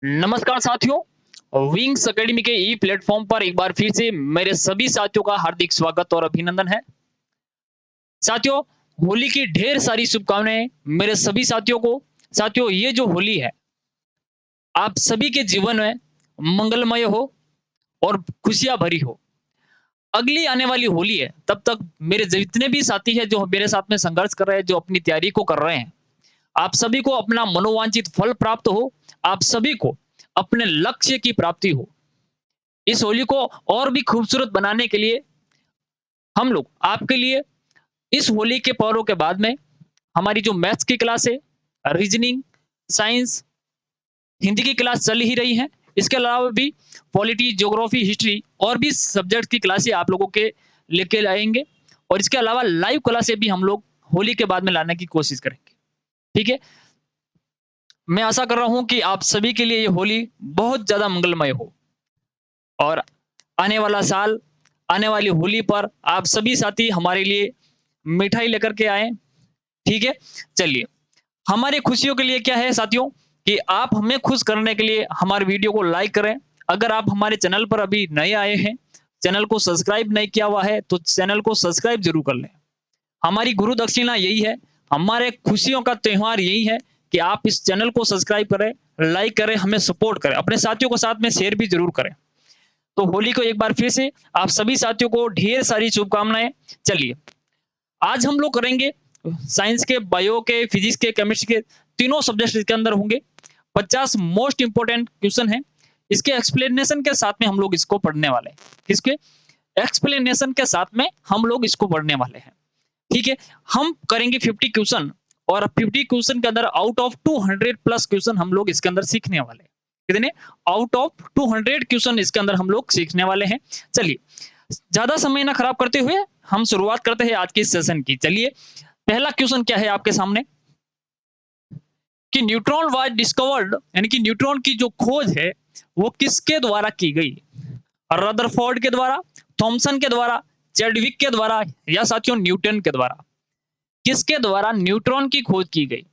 नमस्कार साथियों, wings academy के ई प्लेटफॉर्म पर एक बार फिर से मेरे सभी साथियों का हार्दिक स्वागत और अभिनंदन है। साथियों, होली की ढेर सारी शुभकामनाएं मेरे सभी साथियों को। साथियों, ये जो होली है, आप सभी के जीवन में मंगलमय हो और खुशियां भरी हो। अगली आने वाली होली है, तब तक मेरे जितने भी साथी हैं जो मेरे साथ में संघर्ष कर रहे हैं, जो अपनी तैयारी को कर रहे हैं, आप सभी को अपना मनोवांछित फल प्राप्त हो। आप सभी को अपने लक्ष्य की प्राप्ति हो। इस होली को और भी खूबसूरत बनाने के लिए हम लोग आपके लिए इस होली के पर्व के बाद में हमारी जो मैथ्स की क्लास है, रीजनिंग, साइंस, हिंदी की क्लास चल ही रही है। इसके अलावा भी पॉलिटी, ज्योग्राफी, हिस्ट्री और भी सब्जेक्ट की क्लासें आप लोगों के लेके आएंगे। और इसके अलावा लाइव क्लासें भी हम लोग होली के बाद में लाने की कोशिश करेंगे। ठीक है, मैं आशा कर रहा हूं कि आप सभी के लिए ये होली बहुत ज्यादा मंगलमय हो और आने वाला साल, आने वाली होली पर आप सभी साथी हमारे लिए मिठाई लेकर के आए। ठीक है, चलिए, हमारे खुशियों के लिए क्या है साथियों कि आप हमें खुश करने के लिए हमारे वीडियो को लाइक करें। अगर आप हमारे चैनल पर अभी नए आए हैं, चैनल को सब्सक्राइब नहीं किया हुआ है, तो चैनल को सब्सक्राइब जरूर कर लें। हमारी गुरु दक्षिणा यही है, हमारे खुशियों का त्योहार यही है कि आप इस चैनल को सब्सक्राइब करें, लाइक करें, हमें सपोर्ट करें, अपने साथियों के साथ में शेयर भी जरूर करें। तो होली को एक बार फिर से आप सभी साथियों को ढेर सारी शुभकामनाएं। चलिए, आज हम लोग करेंगे साइंस के, बायो के, फिजिक्स के, केमिस्ट्री के, तीनों सब्जेक्ट इसके अंदर होंगे। 50 मोस्ट इंपोर्टेंट क्वेश्चन है। इसके एक्सप्लेनेशन के साथ में हम लोग इसको पढ़ने वाले हैं। किसके एक्सप्लेनेशन के साथ में हम लोग इसको पढ़ने वाले हैं। ठीक है, हम करेंगे 50 क्वेश्चन और 50 क्वेश्चन के अंदर आउट ऑफ 200 प्लस क्वेश्चन हम लोग इसके अंदर सीखने वाले हैं। कितने? आउट ऑफ 200 क्वेश्चन इसके अंदर हम लोग सीखने वाले हैं। चलिए, ज्यादा समय ना खराब करते हुए हम शुरुआत करते हैं आज के सेशन की। चलिए, पहला क्वेश्चन क्या है आपके सामने कि न्यूट्रॉन वाज डिस्कवर्ड, यानी कि न्यूट्रॉन की जो खोज है वो किसके द्वारा की गई? रदरफोर्ड के द्वारा, थॉमसन के द्वारा, चैडविक के द्वारा या साथियों न्यूटन के द्वारा? किसके द्वारा न्यूट्रॉन की खोज की गई?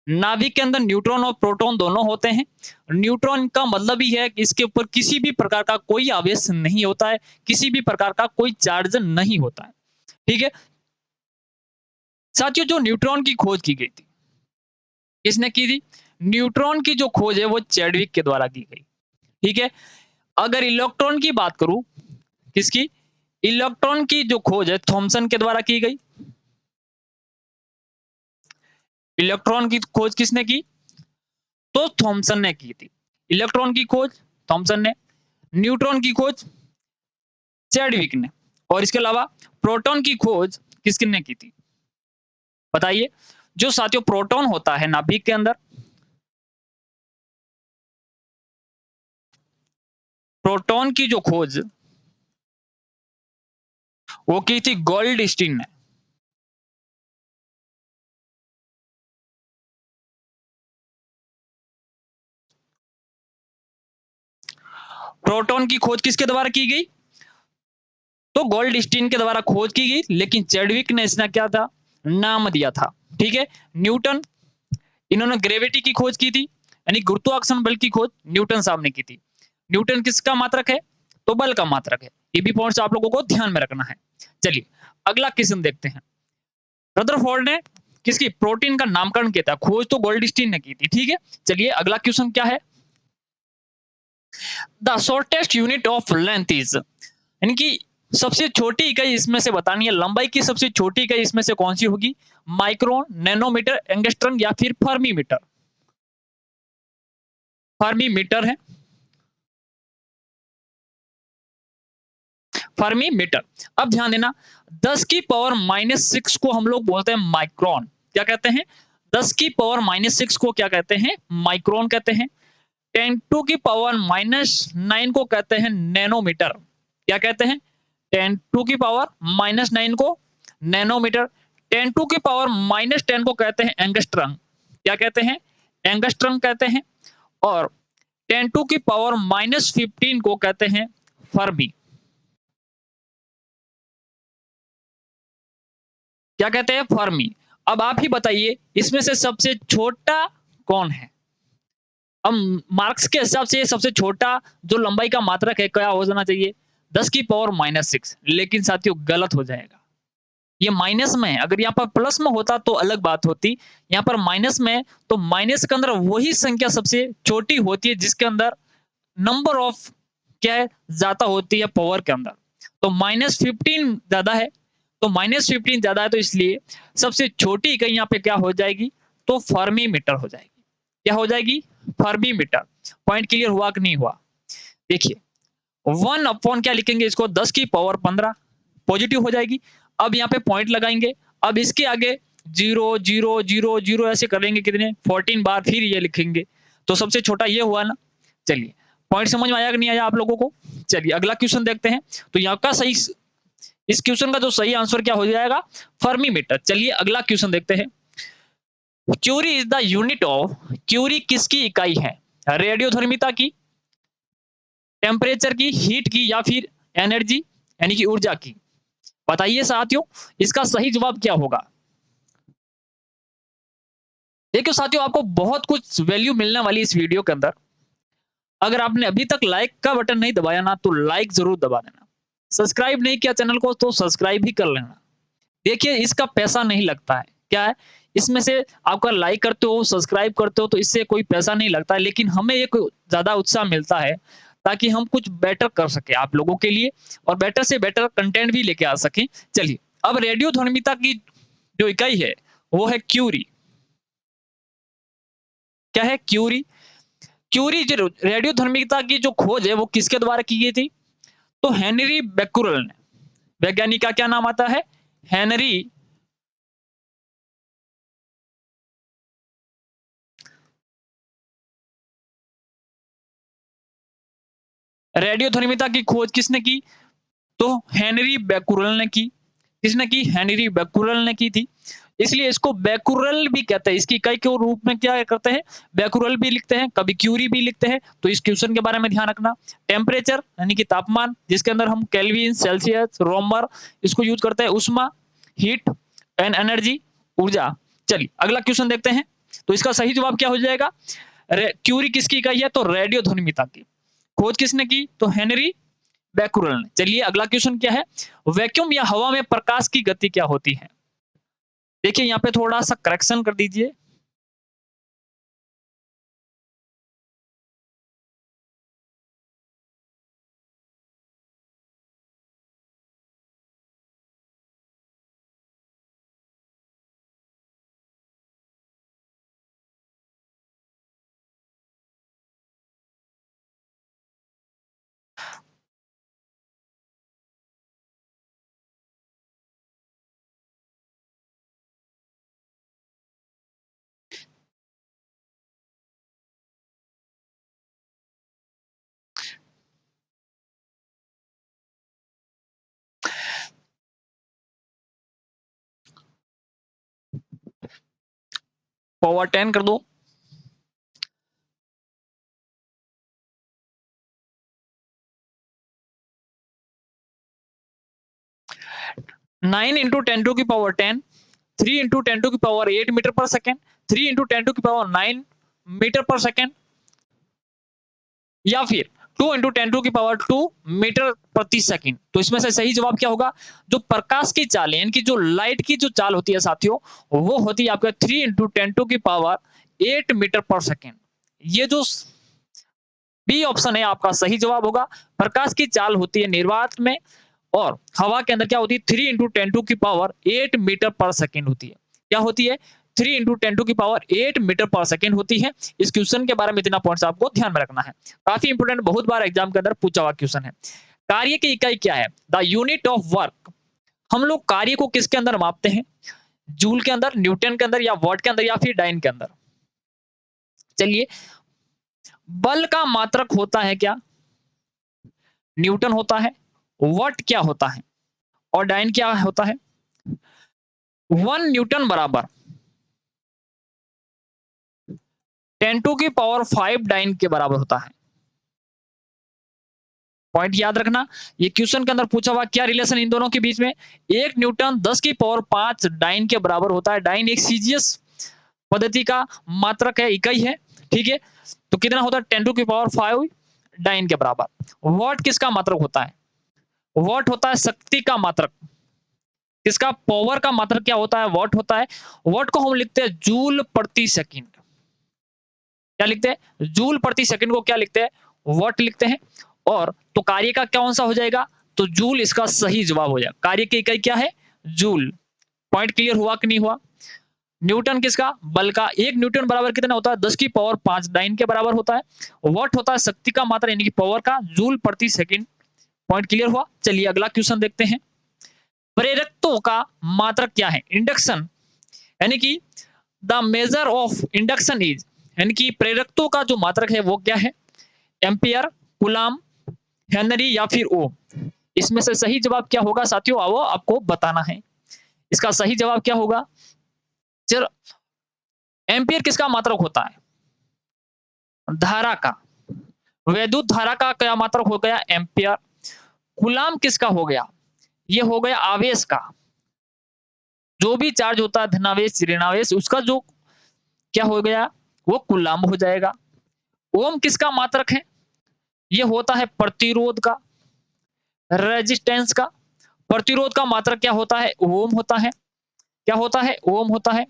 नाभिक के अंदर न्यूट्रॉन और प्रोटॉन दोनों होते हैं। न्यूट्रॉन का मतलब ही है कि इसके ऊपर किसी भी प्रकार का कोई आवेश नहीं होता है, किसी भी प्रकार का कोई चार्ज नहीं होता है। ठीक है साथियों, जो न्यूट्रॉन की खोज की गई थी, किसने की थी? न्यूट्रॉन की जो खोज है वो चैडविक के द्वारा की गई। ठीक है, अगर इलेक्ट्रॉन की बात करूं, किसकी? इलेक्ट्रॉन की जो खोज है थॉमसन के द्वारा की गई। इलेक्ट्रॉन की खोज किसने की? तो थॉमसन ने की थी। इलेक्ट्रॉन की खोज थॉमसन ने, न्यूट्रॉन की खोज चैडविक ने, और इसके अलावा प्रोटॉन की खोज किसने की थी? बताइए। जो साथियों प्रोटॉन होता है नाभिक के अंदर, प्रोटॉन की जो खोज वो की थी गोल्डस्टीन ने। प्रोटॉन की खोज किसके द्वारा की गई? तो गोल्डस्टीन के द्वारा खोज की गई, लेकिन चैडविक ने इसने क्या था? नाम दिया था। ठीक है, न्यूटन, इन्होंने ग्रेविटी की खोज की थी, यानी गुरुत्वाकर्षण बल की खोज न्यूटन साहब ने की थी। न्यूटन किसका मात्रक है? तो बल का मात्रक है। ये भी पॉइंट्स आप लोगों को ध्यान में रखना है। चलिए, अगला क्वेश्चन देखते हैं। रदरफोर्ड ने किसकी प्रोटीन का नामकरण किया था? खोज तो गोल्डस्टीन ने की थी। ठीक है, चलिए अगला क्वेश्चन क्या है? The shortest unit of length is, यानी कि सबसे छोटी इकाई इसमें से बतानी है, लंबाई की सबसे छोटी इकाई इसमें से कौन सी होगी? माइक्रोन, नैनोमीटर, एंगस्ट्रम या फिर फर्मी मीटर? फर्मी मीटर है, फर्मी मीटर। अब ध्यान देना, 10 की पावर -6 को हम लोग बोलते हैं माइक्रोन। क्या कहते हैं? 10 की पावर -6 को क्या कहते हैं? माइक्रोन कहते हैं। 10 टू की पावर -9 को कहते हैं नैनोमीटर। क्या कहते हैं? 10 टू की पावर -9 को नैनोमीटर। 10 टू की पावर -10 को कहते हैं एंगस्ट्रम। क्या कहते हैं? एंगस्ट्रम कहते हैं। और 10 टू की पावर -15 को कहते हैं फर्मी। क्या कहते हैं? फर्मी। अब आप ही बताइए, इसमें से सबसे छोटा कौन है? अब मार्क्स के हिसाब से सबसे छोटा जो लंबाई का मात्रक है क्या हो जाना चाहिए 10 की पावर -6, लेकिन साथियों गलत हो जाएगा। ये माइनस में है, अगर यहाँ पर प्लस में होता तो अलग बात होती। यहाँ पर माइनस में है, तो माइनस के अंदर वही संख्या सबसे छोटी होती है जिसके अंदर नंबर ऑफ क्या है ज्यादा होती है पावर के अंदर। तो -15 ज्यादा है, तो -15 ज्यादा है, तो इसलिए सबसे छोटी इकाई यहाँ पे क्या हो जाएगी, तो फर्मी मीटर हो जाएगी। क्या हो जाएगी, फर्मी मीटर। पॉइंट क्लियर हुआ कि नहीं हुआ? देखिए 1 अपॉन क्या लिखेंगे इसको 10 की पावर 15 पॉजिटिव हो जाएगी। अब यहाँ पे पॉइंट लगाएंगे, अब इसके आगे 0 0 0 0 ऐसे करेंगे कितने 14 बार, फिर ये लिखेंगे, तो सबसे छोटा ये हुआ ना। चलिए पॉइंट समझ में आया कि नहीं आया आप लोगों को? चलिए अगला क्वेश्चन देखते हैं। तो यहाँ का सही, इस क्वेश्चन का जो सही आंसर क्या हो जाएगा, फर्मी मीटर। चलिए अगला क्वेश्चन देखते हैं। Curie is the unit of, curie किसकी इकाई है? रेडियोधर्मिता की, टेम्परेचर की, हीट की, या फिर एनर्जी यानी कि ऊर्जा की? बताइए साथियों, इसका सही जवाब क्या होगा? देखिए साथियों, आपको बहुत कुछ वैल्यू मिलने वाली इस वीडियो के अंदर। अगर आपने अभी तक लाइक का बटन नहीं दबाया ना, तो लाइक जरूर दबा देना। सब्सक्राइब नहीं किया चैनल को तो सब्सक्राइब भी कर लेना। देखिए इसका पैसा नहीं लगता है, क्या है इसमें से आपका लाइक करते हो, सब्सक्राइब करते हो, तो इससे कोई पैसा नहीं लगता है, लेकिन हमें एक ज्यादा उत्साह मिलता है ताकि हम कुछ बेटर कर सके आप लोगों के लिए, और बेटर से बेटर कंटेंट भी लेके आ सके। चलिए अब रेडियो ध्वनिता की जो इकाई है वो है क्यूरी। क्या है क्यूरी? क्यूरी जो रेडियो ध्वनिता की जो खोज है वो किसके द्वारा की गई थी? तो हेनरी बेक्यूरेल ने। वैज्ञानिक का क्या नाम आता है? हेनरी रेडियो ध्वनिता की खोज किसने की? तो हेनरी बेक्यूरेल ने की। किसने की? हेनरी बेक्यूरेल ने की थी। इसलिए इसको बेक्यूरेल भी कहते हैं, इसकी इकाई के रूप में क्या करते हैं, बेक्यूरेल भी लिखते हैं, कभी क्यूरी भी लिखते हैं। तो इस क्वेश्चन के बारे में ध्यान रखना। टेम्परेचर यानी कि तापमान, जिसके अंदर हम केल्विन, सेल्सियस, रोमर इसको यूज करते हैं। उष्मा, हीट एंड एनर्जी, ऊर्जा। चलिए अगला क्वेश्चन देखते हैं। तो इसका सही जवाब क्या हो जाएगा? क्यूरी किसकी इकाई है? तो रेडियो ध्वनिता की। खोज किसने की? तो हेनरी बेक्यूरेल ने। चलिए अगला क्वेश्चन क्या है? वैक्यूम या हवा में प्रकाश की गति क्या होती है? देखिए यहाँ पे थोड़ा सा करेक्शन कर दीजिए। पावर 10 कर दो। नाइन इंटू टेन टू की पावर 10, 3 × 10 टू की पावर 8 मीटर पर सेकेंड, 3 × 10 टू की पावर 9 मीटर पर सेकेंड, या फिर 2 × 10 टू की पावर 2 मीटर प्रति सेकंड। तो इसमें से सही जवाब क्या होगा? जो प्रकाश की चाल है, यानी जो लाइट की जो चाल होती है साथियों, वो होती है आपका 3 × 10 टू की पावर 8 मीटर पर सेकंड। ये जो बी ऑप्शन है आपका सही जवाब होगा। प्रकाश की चाल होती है निर्वात में, और हवा के अंदर क्या होती है 3 × 10 टू की पावर 8 मीटर पर सेकंड होती है। क्या होती है? 3 × 10 टू की पावर 8 मीटर पर सेकंड होती है। इस क्वेश्चन के बारे में इतना पॉइंट्स आपको ध्यान में रखना है। काफी इंपोर्टेंट, बहुत बार एग्जाम के अंदर पूछा हुआ क्वेश्चन है। कार्य की इकाई क्या है? The unit of work. हम लोग कार्य को किसके अंदर मापते हैं? जूल के अंदर, न्यूटन के अंदर, या वॉट के अंदर, या फिर डाइन के अंदर? चलिए बल का मात्रक होता है क्या? न्यूटन होता है। वॉट क्या होता है? और डाइन क्या होता है? 1 न्यूटन बराबर 10⁵ डाइन के बराबर होता है। पॉइंट याद रखना, ये क्वेश्चन के अंदर पूछा हुआ क्या रिलेशन इन दोनों के बीच में? 1 न्यूटन 10⁵ डाइन के बराबर होता है। डाइन एक सीजीएस पद्धति का मात्रक है, इकाई है। ठीक है, तो कितना होता है 10 टू की पावर 5 डाइन के बराबर। वॉट किसका मात्रक होता है? वॉट होता है शक्ति का मात्रक। किसका? पावर का मात्रक क्या होता है? वॉट होता है। वॉट को हम लिखते हैं जूल प्रति सेकंड। क्या लिखते हैं? जूल प्रति सेकंड को क्या लिखते हैं? वॉट लिखते हैं। और तो कार्य का कौन सा हो जाएगा? तो जूल इसका सही जवाब हो जाएगा। कार्य की इकाई क्या है? जूल। पॉइंट क्लियर हुआ कि नहीं हुआ? न्यूटन किसका? बल का। 1 न्यूटन बराबर कितना होता है? 10 की पावर 5 डाइन के बराबर होता है। वॉट होता है शक्ति का मात्रा यानी कि पावर का। जूल प्रति सेकंड। पॉइंट क्लियर हुआ? चलिए अगला क्वेश्चन देखते हैं। प्रेरकत्व का मात्रक क्या है? इंडक्शन यानी कि the measure of induction is, यानी कि प्रेरकत्व का जो मात्रक है वो क्या है? एम्पियर, कूलम, हेनरी या फिर ओम। इसमें से सही जवाब क्या होगा साथियों? आओ आपको बताना है। इसका सही जवाब क्या होगा? चलो, एम्पियर किसका मात्रक होता है? धारा का। वैद्युत धारा का क्या मात्रक हो गया? एम्पियर। कूलम किसका हो गया? ये हो गया आवेश का। जो भी चार्ज होता है धनावेश ऋणावेश उसका जो क्या हो गया? वो कूलम हो जाएगा। ओम किसका मात्रक है? ये होता है प्रतिरोध का, रेजिस्टेंस का। प्रतिरोध का मात्रक क्या होता है? ओम होता है। क्या होता है? ओम होता है।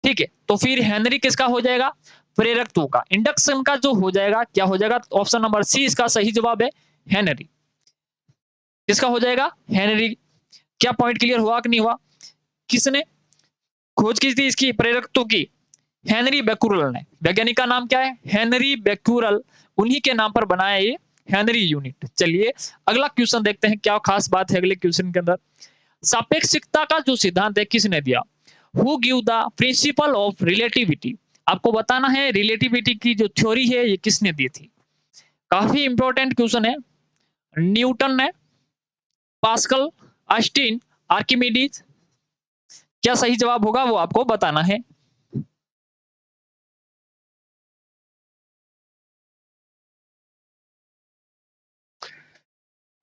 ठीक है, तो फिर हेनरी किसका हो जाएगा? प्रेरकत्व का। इंडक्शन का जो हो जाएगा क्या हो जाएगा? ऑप्शन नंबर सी इसका सही जवाब है, हेनरी। किसका हो जाएगा? हेनरी। क्या पॉइंट क्लियर हुआ कि नहीं हुआ? किसने खोज की थी इसकी प्रेरकत्व की? हेनरी बेक्यूरल ने। वैज्ञानिक का नाम क्या है? हेनरी बेक्यूरल। उन्हीं के नाम पर बनाया ये हेनरी यूनिट। चलिए अगला क्वेश्चन देखते हैं, क्या खास बात है अगले क्वेश्चन के अंदर। सापेक्षिकता का जो सिद्धांत है किसने दिया? Who give the principle of relativity. आपको बताना है रिलेटिविटी की जो थ्योरी है ये किसने दी थी। काफी इंपॉर्टेंट क्वेश्चन है। न्यूटन ने, पास्कल, आइंस्टीन, आर्किमिडीज। क्या सही जवाब होगा वो आपको बताना है।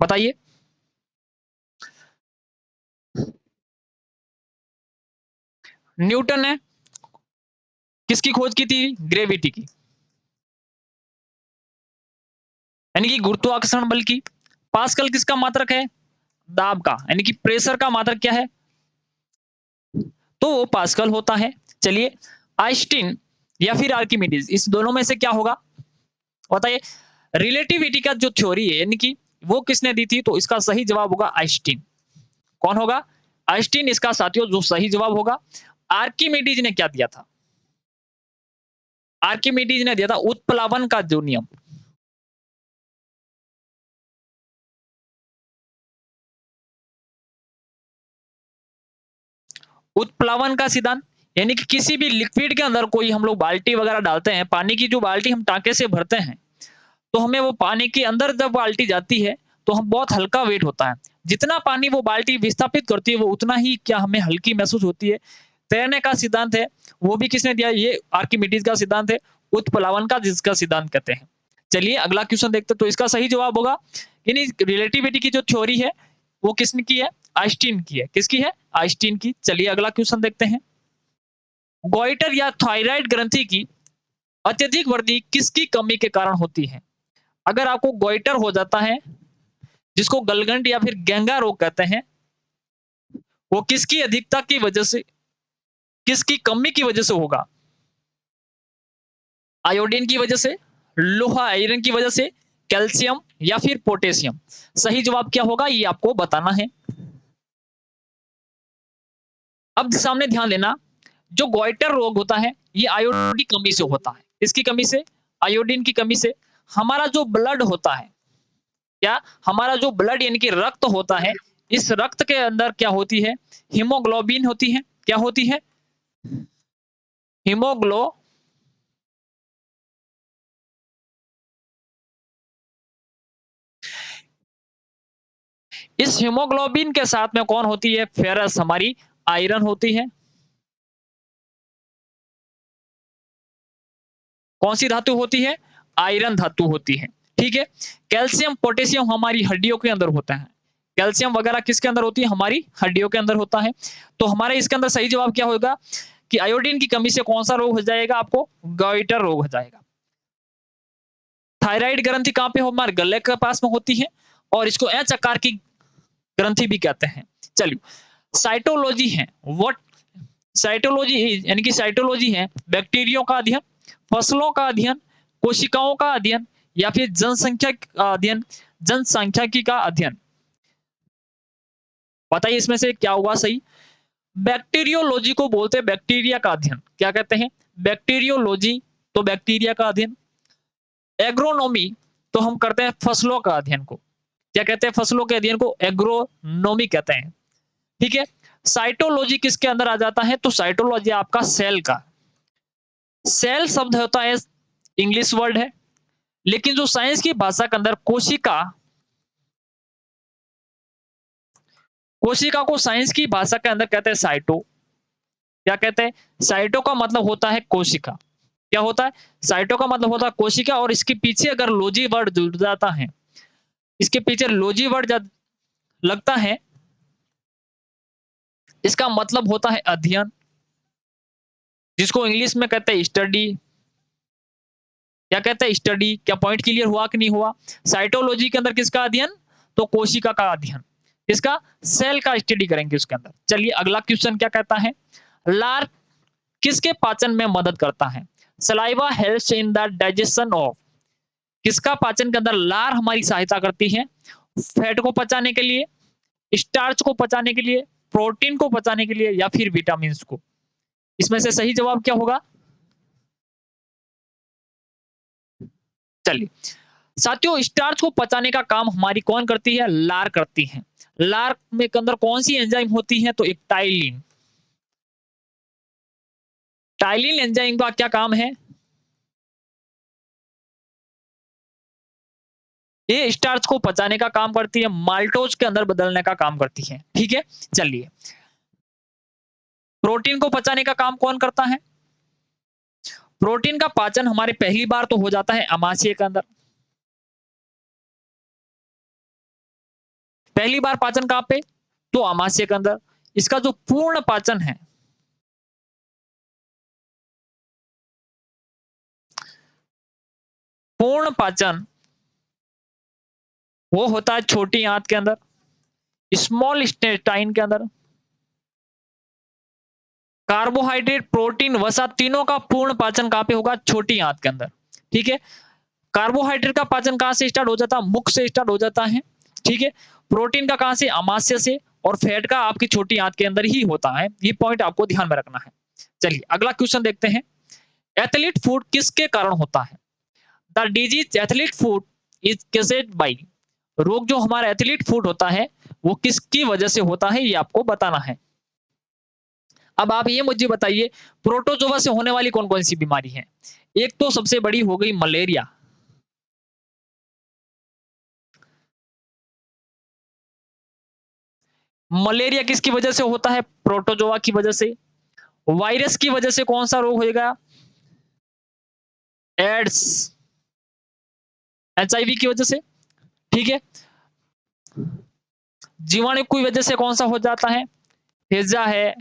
बताइए। न्यूटन ने किसकी खोज की थी? ग्रेविटी की, यानी कि गुरुत्वाकर्षण बल की। पास्कल किसका मात्रक है? दाब का, यानी कि प्रेशर का मात्रक क्या है? तो वो पास्कल होता है। चलिए आइंस्टीन या फिर आर्किमिडीज, इस दोनों में से क्या होगा बताइए। रिलेटिविटी का जो थ्योरी है यानी कि वो किसने दी थी? तो इसका सही जवाब होगा आइंस्टीन। कौन होगा? आइंस्टीन इसका साथियों जो सही जवाब होगा। आर्किमिडीज ने क्या दिया था? आर्किमिडीज ने दिया था उत्प्लावन का जो नियम। उत्प्लावन का सिद्धांत यानी कि किसी भी लिक्विड के अंदर कोई हम लोग बाल्टी वगैरह डालते हैं, पानी की जो बाल्टी हम टांके से भरते हैं, तो हमें वो पानी के अंदर जब बाल्टी जाती है तो हम बहुत हल्का वेट होता है। जितना पानी वो बाल्टी विस्थापित करती है वो उतना ही क्या हमें हल्की महसूस होती है। तैरने का सिद्धांत है वो भी किसने दिया? ये आर्किमिडीज का सिद्धांत है, उत्प्लावन का जिसका सिद्धांत कहते हैं। चलिए अगला क्वेश्चन देखते हैं। तो इसका सही जवाब होगा यानी रिलेटिविटी की जो थ्योरी है वो किसने की है? आइंस्टीन की है। किसकी है? आइंस्टीन की। चलिए अगला क्वेश्चन देखते हैं। गोइटर या थायराइड ग्रंथि की अत्यधिक वृद्धि किसकी कमी के कारण होती है? अगर आपको गोइटर हो जाता है जिसको गलगंड या फिर गेंगा रोग कहते हैं, वो किसकी अधिकता की वजह से, किसकी कमी की वजह से होगा? आयोडीन की वजह से, लोहा आयरन की वजह से, कैल्शियम या फिर पोटेशियम। सही जवाब क्या होगा ये आपको बताना है। अब सामने ध्यान देना, जो गोइटर रोग होता है ये आयोडीन की कमी से होता है। किसकी कमी से? आयोडीन की कमी से। हमारा जो ब्लड होता है, क्या हमारा जो ब्लड यानी कि रक्त होता है, इस रक्त के अंदर क्या होती है? हीमोग्लोबिन होती है। क्या होती है? हीमोग्लो इस हीमोग्लोबिन के साथ में कौन होती है? फेरस, हमारी आयरन होती है। कौन सी धातु होती है? आयरन धातु होती है। ठीक है। कैल्शियम पोटेशियम हमारी हड्डियों के अंदर होता है। कैल्शियम वगैरह किसके अंदर होती है? हमारी हड्डियों के अंदर होता है। तो हमारे इसके अंदर सही जवाब क्या होगा? कि आयोडीन की कमी से कौन सा रोग हो जाएगा आपको? गॉइटर रोग हो जाएगा। थायराइड ग्रंथि कहाँ पे हो? हमारे गले के पास में होती है और इसको एच आकार की ग्रंथि भी कहते हैं। चलिए, साइटोलॉजी है। व्हाट साइटोलॉजी इज, यानी कि साइटोलॉजी है बैक्टीरिया का अध्ययन, फसलों का अध्ययन, कोशिकाओं का अध्ययन या फिर जनसंख्या का अध्ययन, जनसांख्यिकी का अध्ययन। बताइए इसमें से क्या होगा सही? बैक्टीरियोलॉजी को बोलते हैं बैक्टीरिया का अध्ययन। क्या कहते हैं? बैक्टीरियोलॉजी, तो बैक्टीरिया का अध्ययन। एग्रोनॉमी, तो हम करते हैं फसलों का अध्ययन को। क्या कहते हैं? फसलों के अध्ययन को एग्रोनॉमी कहते हैं। ठीक है। साइटोलॉजी किसके अंदर आ जाता है? तो साइटोलॉजी आपका सेल का। सेल शब्द होता है, इंग्लिश वर्ड है, लेकिन जो साइंस की भाषा के अंदर कोशिका, कोशिका को साइंस की भाषा के अंदर कहते हैं साइटो। क्या कहते हैं? साइटो का मतलब होता है कोशिका। क्या होता है? साइटो का मतलब होता है कोशिका, और इसके पीछे अगर लॉजी वर्ड जुड़ जाता है, इसके पीछे लॉजी वर्ड लगता है, इसका मतलब होता है अध्ययन, जिसको इंग्लिश में कहते हैं स्टडी। क्या कहते हैं? स्टडी। क्या पॉइंट क्लियर हुआ कि नहीं हुआ? साइटोलॉजी के अंदर किसका अध्ययन? तो कोशिका का अध्ययन। इसका सेल का स्टडी करेंगे उसके अंदर। चलिए अगला क्वेश्चन क्या कहता है? लार किसके पाचन में मदद करता है? Saliva helps in the digestion of. किसका पाचन के अंदर लार हमारी सहायता करती है? फैट को पचाने के लिए, स्टार्च को पचाने के लिए, प्रोटीन को पचाने के लिए या फिर विटामिन को? इसमें से सही जवाब क्या होगा? चलिए साथियों, स्टार्च को पचाने का काम हमारी कौन करती है? लार करती है। लार में के अंदर कौन सी एंजाइम होती है? तो एक टाइलिन। टाइलिन एंजाइम का क्या काम है? ये स्टार्च को पचाने का काम करती है, माल्टोज के अंदर बदलने का काम करती है। ठीक है। चलिए, प्रोटीन को पचाने का काम कौन करता है? प्रोटीन का पाचन हमारे पहली बार तो हो जाता है अमाशय के अंदर। पहली बार पाचन कहां पे? तो अमाशय के अंदर। इसका जो पूर्ण पाचन है, पूर्ण पाचन वो होता है छोटी आंत के अंदर, स्मॉल इंटेस्टाइन के अंदर। कार्बोहाइड्रेट, प्रोटीन, वसा तीनों का पूर्ण पाचन कहां पे होगा? छोटी आंत के अंदर। ठीक है। कार्बोहाइड्रेट का पाचन कहां से स्टार्ट हो जाता है? मुख से स्टार्ट हो जाता है। ठीक है। प्रोटीन का कहां से? अमाशय से। और फैट का आपकी छोटी आंत के अंदर ही होता है। ये पॉइंट आपको ध्यान में रखना है। चलिए अगला क्वेश्चन देखते हैं। एथलीट फूड किसके कारण होता है? The disease athlete foot is caused by. रोग जो हमारा एथलीट फूड होता है वो किसकी वजह से होता है, ये आपको बताना है। अब आप ये मुझे बताइए, प्रोटोजोआ से होने वाली कौन कौन सी बीमारी है? एक तो सबसे बड़ी हो गई मलेरिया। मलेरिया किसकी वजह से होता है? प्रोटोजोआ की वजह से। वायरस की वजह से कौन सा रोग होगा? एड्स, एचआईवी की वजह से। ठीक है। जीवाणु की वजह से कौन सा हो जाता है? हेजा है,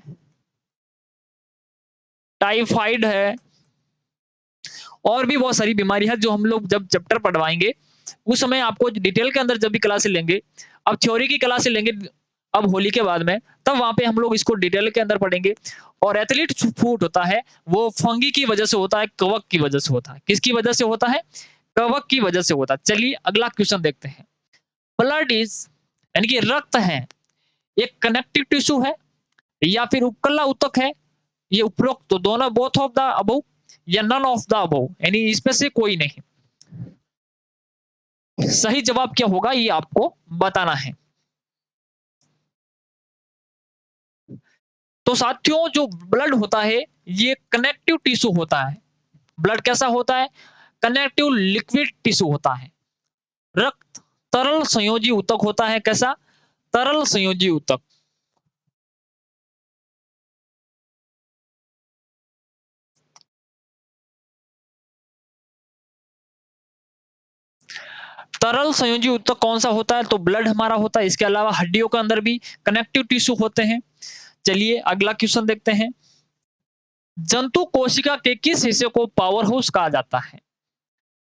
टाइफाइड है, और भी बहुत सारी बीमारी है जो हम लोग जब चैप्टर पढ़वाएंगे उस समय आपको डिटेल के अंदर जब भी क्लास लेंगे, अब थ्योरी की क्लास लेंगे अब होली के बाद में, तब वहां पे हम लोग इसको डिटेल के अंदर पढ़ेंगे। और एथलीट फूड होता है वो फंगी की वजह से होता है, कवक की वजह से होता है। किसकी वजह से होता है? कवक की वजह से होता है। चलिए अगला क्वेश्चन देखते हैं। ब्लड इज, यानी कि रक्त है, एक कनेक्टिव टिश्यू है या फिर उपकला उत्तक है? ये उपरोक्त तो दोनों, बोथ ऑफ द अबव या नन ऑफ द अबव, यानी इसमें से कोई नहीं। सही जवाब क्या होगा ये आपको बताना है। तो साथियों, जो ब्लड होता है ये कनेक्टिव टिश्यू होता है। ब्लड कैसा होता है? कनेक्टिव लिक्विड टिश्यू होता है। रक्त तरल संयोजी ऊतक होता है। कैसा? तरल संयोजी ऊतक। तरल संयोजी ऊतक कौन सा होता है? तो ब्लड हमारा होता है। इसके अलावा हड्डियों के अंदर भी कनेक्टिव टिश्यू होते हैं। चलिए अगला क्वेश्चन देखते हैं। जंतु कोशिका के किस हिस्से को पावर हाउस कहा जाता है?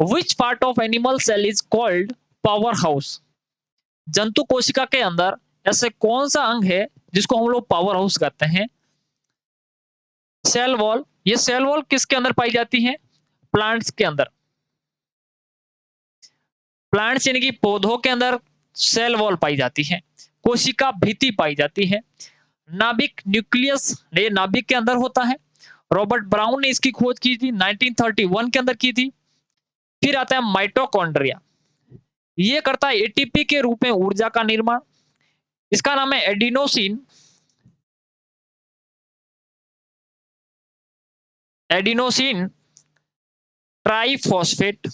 Which part of animal cell is called power house? जंतु कोशिका के अंदर ऐसे कौन सा अंग है जिसको हम लोग पावर हाउस कहते हैं? Cell wall. ये सेल वॉल किसके अंदर पाई जाती है? प्लांट्स के अंदर। प्लांट्स यानी कि पौधों के अंदर सेल वॉल पाई जाती है। कोशिका भित्ति पाई जाती है। नाभिक न्यूक्लियस ये नाभिक के अंदर होता है। रॉबर्ट ब्राउन ने इसकी खोज की थी 1931 के अंदर की थी। फिर आता है माइटोकॉन्ड्रिया। ये करता है एटीपी के रूप में ऊर्जा का निर्माण। इसका नाम है adenosine. Adenosine triphosphate.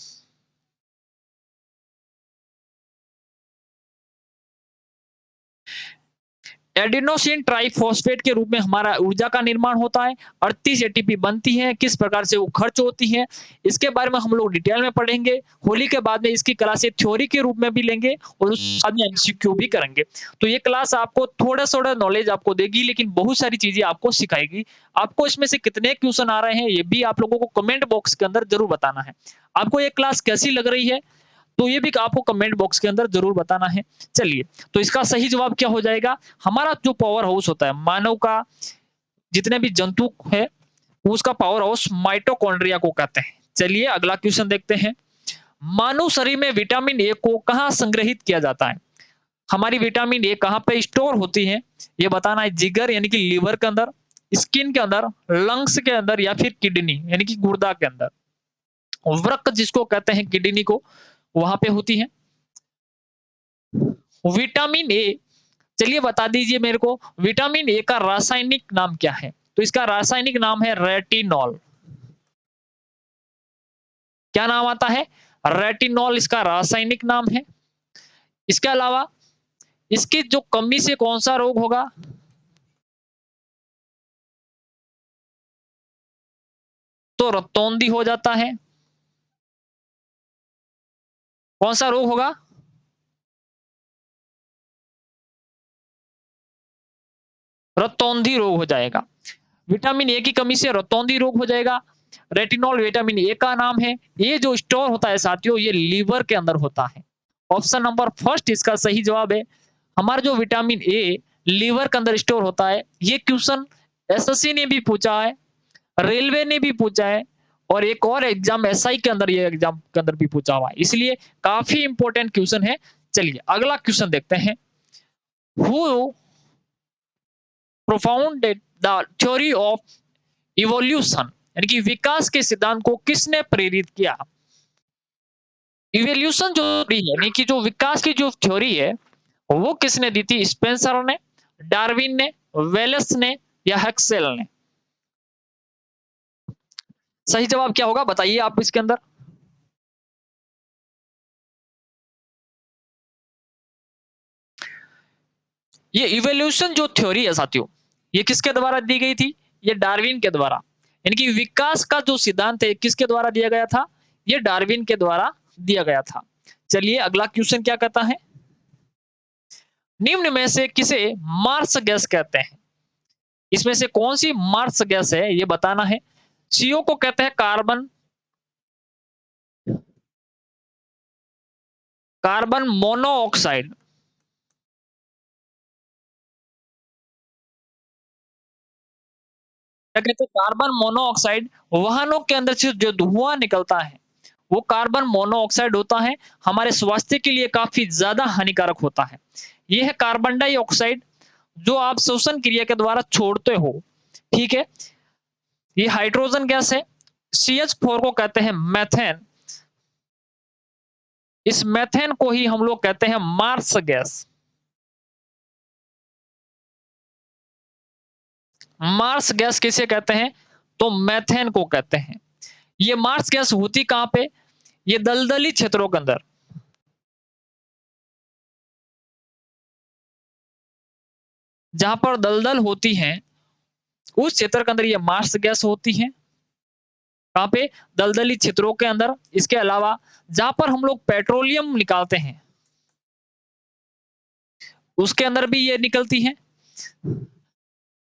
Adenosine triphosphate के रूप में हमारा ऊर्जा का निर्माण होता है। 38 एटीपी बनती है। किस प्रकार से वो खर्च होती है इसके बारे में हम लोग डिटेल में पढ़ेंगे। होली के बाद में इसकी क्लास थ्योरी के रूप में भी लेंगे और उसके बाद में एमसीक्यू भी करेंगे। तो ये क्लास आपको थोड़ा-थोड़ा नॉलेज आपको देगी लेकिन बहुत सारी चीजें आपको सिखाएगी। आपको इसमें से कितने क्वेश्चन आ रहे हैं ये भी आप लोगों को कमेंट बॉक्स के अंदर जरूर बताना है। आपको ये क्लास कैसी लग रही है तो ये भी आपको कमेंट बॉक्स के अंदर जरूर बताना है। चलिए तो इसका सही जवाब क्या हो जाएगा? हमारा जो पावर हाउस होता है मानव का जितने भी जंतु है उसका पावर हाउस माइटोकॉन्ड्रिया को कहते हैं। चलिए अगला क्वेश्चन देखते हैं। मानव शरीर में विटामिन ए को कहां संग्रहित किया जाता है? हमारी विटामिन ए कहां पे स्टोर होती है ये बताना है। जिगर यानी कि लीवर के अंदर, स्किन के अंदर, लंग्स के अंदर या फिर किडनी यानी कि गुर्दा के अंदर। वृक्क जिसको कहते हैं किडनी को वहां पे होती है। विटामिन ए चलिए बता दीजिए मेरे को विटामिन ए का रासायनिक नाम क्या है? तो इसका रासायनिक नाम है रेटिनॉल। क्या नाम आता है? रेटिनॉल इसका रासायनिक नाम है। इसके अलावा इसकी जो कमी से कौन सा रोग होगा? तो रतौंधी हो जाता है। कौन सा रोग होगा? रतौंधी रोग हो जाएगा। विटामिन ए की कमी से रतौंधी रोग हो जाएगा। रेटिनॉल विटामिन ए का नाम है। ये जो स्टोर होता है साथियों ये लीवर के अंदर होता है। ऑप्शन नंबर फर्स्ट इसका सही जवाब है। हमारा जो विटामिन ए लीवर के अंदर स्टोर होता है ये क्वेश्चन एसएससी ने भी पूछा है, रेलवे ने भी पूछा है और एक और एग्जाम एसआई के अंदर ये एग्जाम के अंदर भी पूछा हुआ है। इसलिए काफी इंपॉर्टेंट क्वेश्चन है। चलिए अगला क्वेश्चन देखते हैं। Who propounded the theory of evolution यानी कि विकास के सिद्धांत को किसने प्रेरित किया? इवोल्यूशन जो थ्योरी है यानी कि जो विकास की जो थ्योरी है वो किसने दी थी? स्पेंसर ने, डार्विन ने, वेलेस ने या हक्सेल ने? सही जवाब क्या होगा बताइए आप इसके अंदर। ये इवोल्यूशन जो थ्योरी है साथियों ये किसके द्वारा दी गई थी? ये डार्विन के द्वारा। यानी कि विकास का जो सिद्धांत है किसके द्वारा दिया गया था? ये डार्विन के द्वारा दिया गया था। चलिए अगला क्वेश्चन क्या कहता है। निम्न में से किसे मार्स गैस कहते हैं? इसमें से कौन सी मार्स गैस है ये बताना है। सीओ को कहते हैं कार्बन कार्बन मोनोऑक्साइड। क्या कहते हैं? Carbon monoxide. वाहनों के अंदर से जो धुआं निकलता है वो कार्बन मोनोऑक्साइड होता है। हमारे स्वास्थ्य के लिए काफी ज्यादा हानिकारक होता है। ये है कार्बन डाइऑक्साइड जो आप श्वसन क्रिया के द्वारा छोड़ते हो। ठीक है। ये हाइड्रोजन गैस है। CH4 को कहते हैं मेथेन। इस मेथेन को ही हम लोग कहते हैं मार्स गैस। मार्स गैस किसे कहते हैं? तो मेथेन को कहते हैं। ये मार्स गैस होती कहां पे? ये दलदली क्षेत्रों के अंदर। जहां पर दलदल होती है उस क्षेत्र के अंदर ये मार्स गैस होती है। कहां पे? दलदली क्षेत्रों के अंदर। इसके अलावा जहां पर हम लोग पेट्रोलियम निकालते हैं उसके अंदर भी ये निकलती है।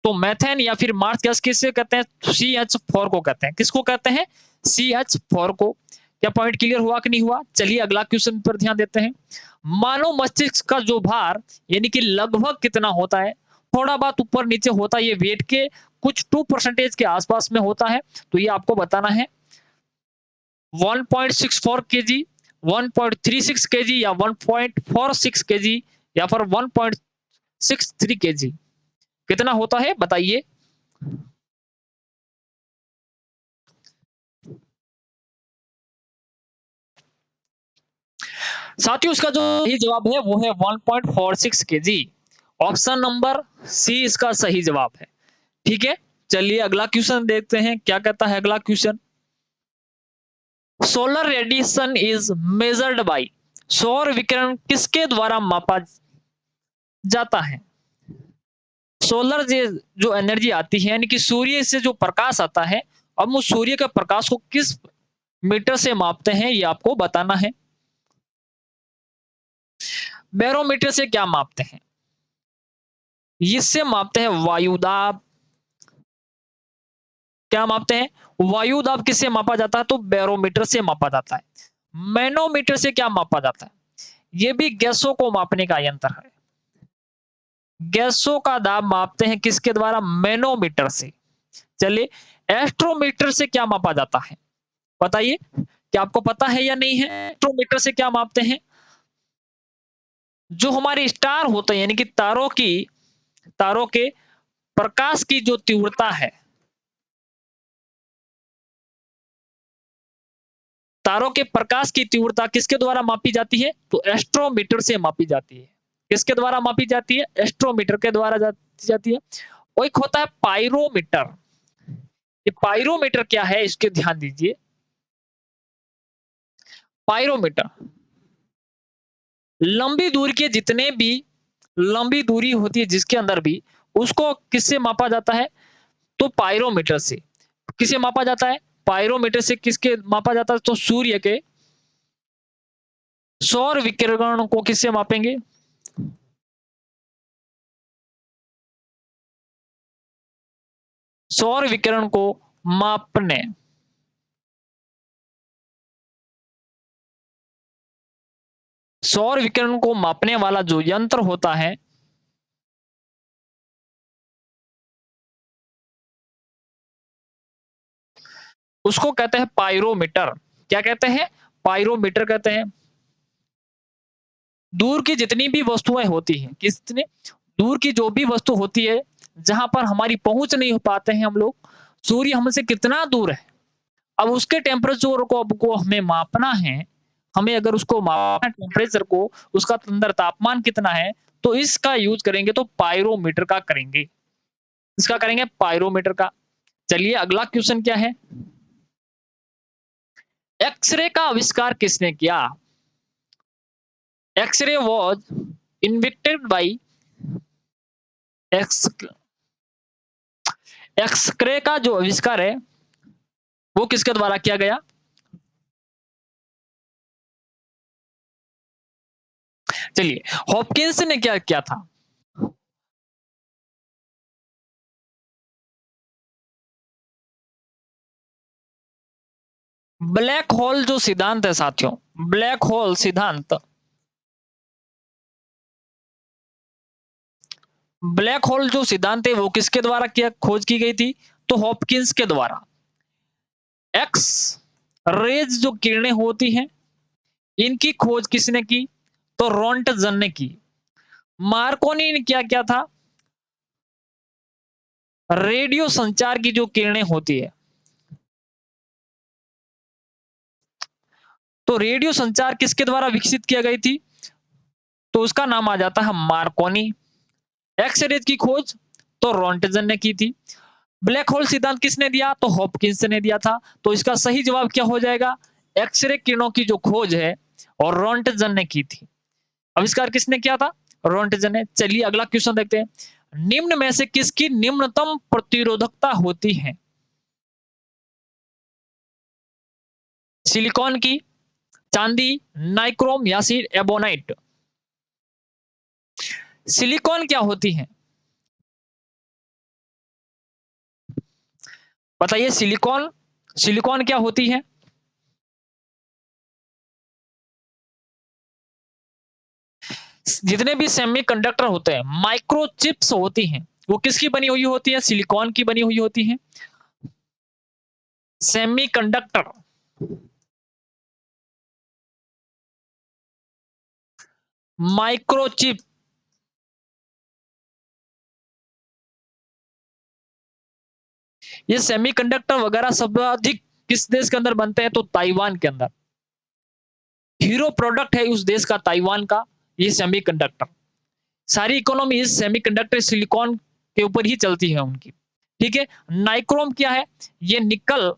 तो मेथेन या फिर मार्स गैस किसे कहते हैं? CH4 को कहते हैं। किसको कहते हैं? CH4 को। क्या पॉइंट क्लियर हुआ कि नहीं हुआ? चलिए अगला क्वेश्चन पर ध्यान देते हैं। मानव मस्तिष्क का जो भार यानी कि लगभग कितना होता है? थोड़ा बहुत ऊपर नीचे होता है, ये वेट के कुछ 2% के आसपास में होता है। तो ये आपको बताना है 1.64 केजी, 1.36 केजी या 1.46 केजी या फिर 1.63 केजी, कितना होता है बताइए? साथियों इसका जो सही जवाब है वो है 1.46 केजी। ऑप्शन नंबर सी इसका सही जवाब है। ठीक है, चलिए अगला क्वेश्चन देखते हैं क्या कहता है अगला question. Solar radiation is measured by, सौर विकिरण किसके द्वारा मापा जाता है? सोलर जो एनर्जी आती है यानी कि सूर्य से जो प्रकाश आता है, अब उस सूर्य के प्रकाश को किस मीटर से मापते हैं ये आपको बताना है। बैरोमीटर से क्या मापते हैं? इससे मापते हैं वायुदाब। क्या मापते हैं? वायुदाब किससे मापा जाता है? तो बैरोमीटर से मापा जाता है। मैनोमीटर से क्या मापा जाता है? ये भी गैसों को मापने का यंत्र है। गैसों का दाब मापते हैं किसके द्वारा? मैनोमीटर से। चलिए एस्ट्रोमीटर से क्या मापा जाता है बताइए? क्या आपको पता है या नहीं है? एस्ट्रोमीटर से क्या मापते हैं? जो हमारे स्टार होते हैं यानी कि तारों के प्रकाश की जो तीव्रता है, तारों के प्रकाश की तीव्रता किसके द्वारा मापी जाती है? तो एस्ट्रोमीटर से मापी जाती है। किसके द्वारा मापी जाती है? एस्ट्रोमीटर के द्वारा जाती है। और एक होता है पायरोमीटर। ये पायरोमीटर क्या है इसके ध्यान दीजिए। पायरोमीटर लंबी दूरी के जितने भी लंबी दूरी होती है जिसके अंदर भी, उसको किससे मापा जाता है? तो पायरोमीटर से। किसे मापा जाता है? पायरोमीटर से। किसके मापा जाता है? तो सूर्य के सौर विकिरण को किससे मापेंगे? सौर विकिरण को मापने सौर विकिरण को मापने वाला जो यंत्र होता है, उसको कहते हैं पायरोमीटर। क्या कहते हैं? पायरोमीटर कहते हैं। दूर की जितनी भी वस्तुएं होती हैं, कितने दूर की जो भी वस्तु होती है जहां पर हमारी पहुंच नहीं हो पाते हैं हम लोग, सूर्य हमसे कितना दूर है, अब उसके टेम्परेचर को आपको हमें मापना है। हमें अगर उसको मापना टेम्परेचर को, उसका अंदर तापमान कितना है, तो इसका यूज करेंगे तो पायरोमीटर का करेंगे। इसका करेंगे पायरोमीटर का। चलिए अगला क्वेश्चन क्या है? एक्सरे का आविष्कार किसने किया? X-ray was invented by X X-ray का जो आविष्कार है वो किसके द्वारा किया गया? चलिए हॉपकिंस ने क्या किया था? ब्लैक होल जो सिद्धांत है साथियों, ब्लैक होल सिद्धांत, ब्लैक होल जो सिद्धांत है वो किसके द्वारा किया खोज की गई थी? तो हॉपकिंस के द्वारा। एक्स रेज जो किरणें होती हैं, इनकी खोज किसने की? तो रोंटगन ने की। मार्कोनी ने क्या किया था? रेडियो संचार की जो किरणें होती है, तो रेडियो संचार किसके द्वारा विकसित किया गई थी? तो उसका नाम आ जाता है मार्कोनी। एक्स रेज की खोज तो रोंटगन ने की थी। ब्लैक होल सिद्धांत किसने दिया? तो हॉपकिंस ने दिया था। तो इसका सही जवाब क्या हो जाएगा? एक्सरे किरणों की जो खोज है और रोंटगन ने की थी। आविष्कार किसने किया था? रोंटगन ने। चलिए अगला क्वेश्चन देखते हैं। निम्न में से किसकी निम्नतम प्रतिरोधकता होती है? सिलिकॉन की, चांदी, नाइक्रोम या फिर एबोनाइट? सिलिकॉन क्या होती है? बताइए सिलिकॉन, सिलिकॉन क्या होती है? जितने भी सेमीकंडक्टर होते हैं, माइक्रोचिप्स होती हैं, वो किसकी बनी हुई होती है? सिलिकॉन की बनी हुई होती है। सेमीकंडक्टर, माइक्रोचिप, ये सेमीकंडक्टर वगैरह सब अधिक किस देश के अंदर बनते हैं? तो ताइवान के अंदर। हीरो प्रोडक्ट है उस देश का, ताइवान का, ये सेमीकंडक्टर। सारी इकोनॉमी इस सेमीकंडक्टर सिलिकॉन के ऊपर ही चलती है उनकी। ठीक है। नाइक्रोम क्या है? ये निकल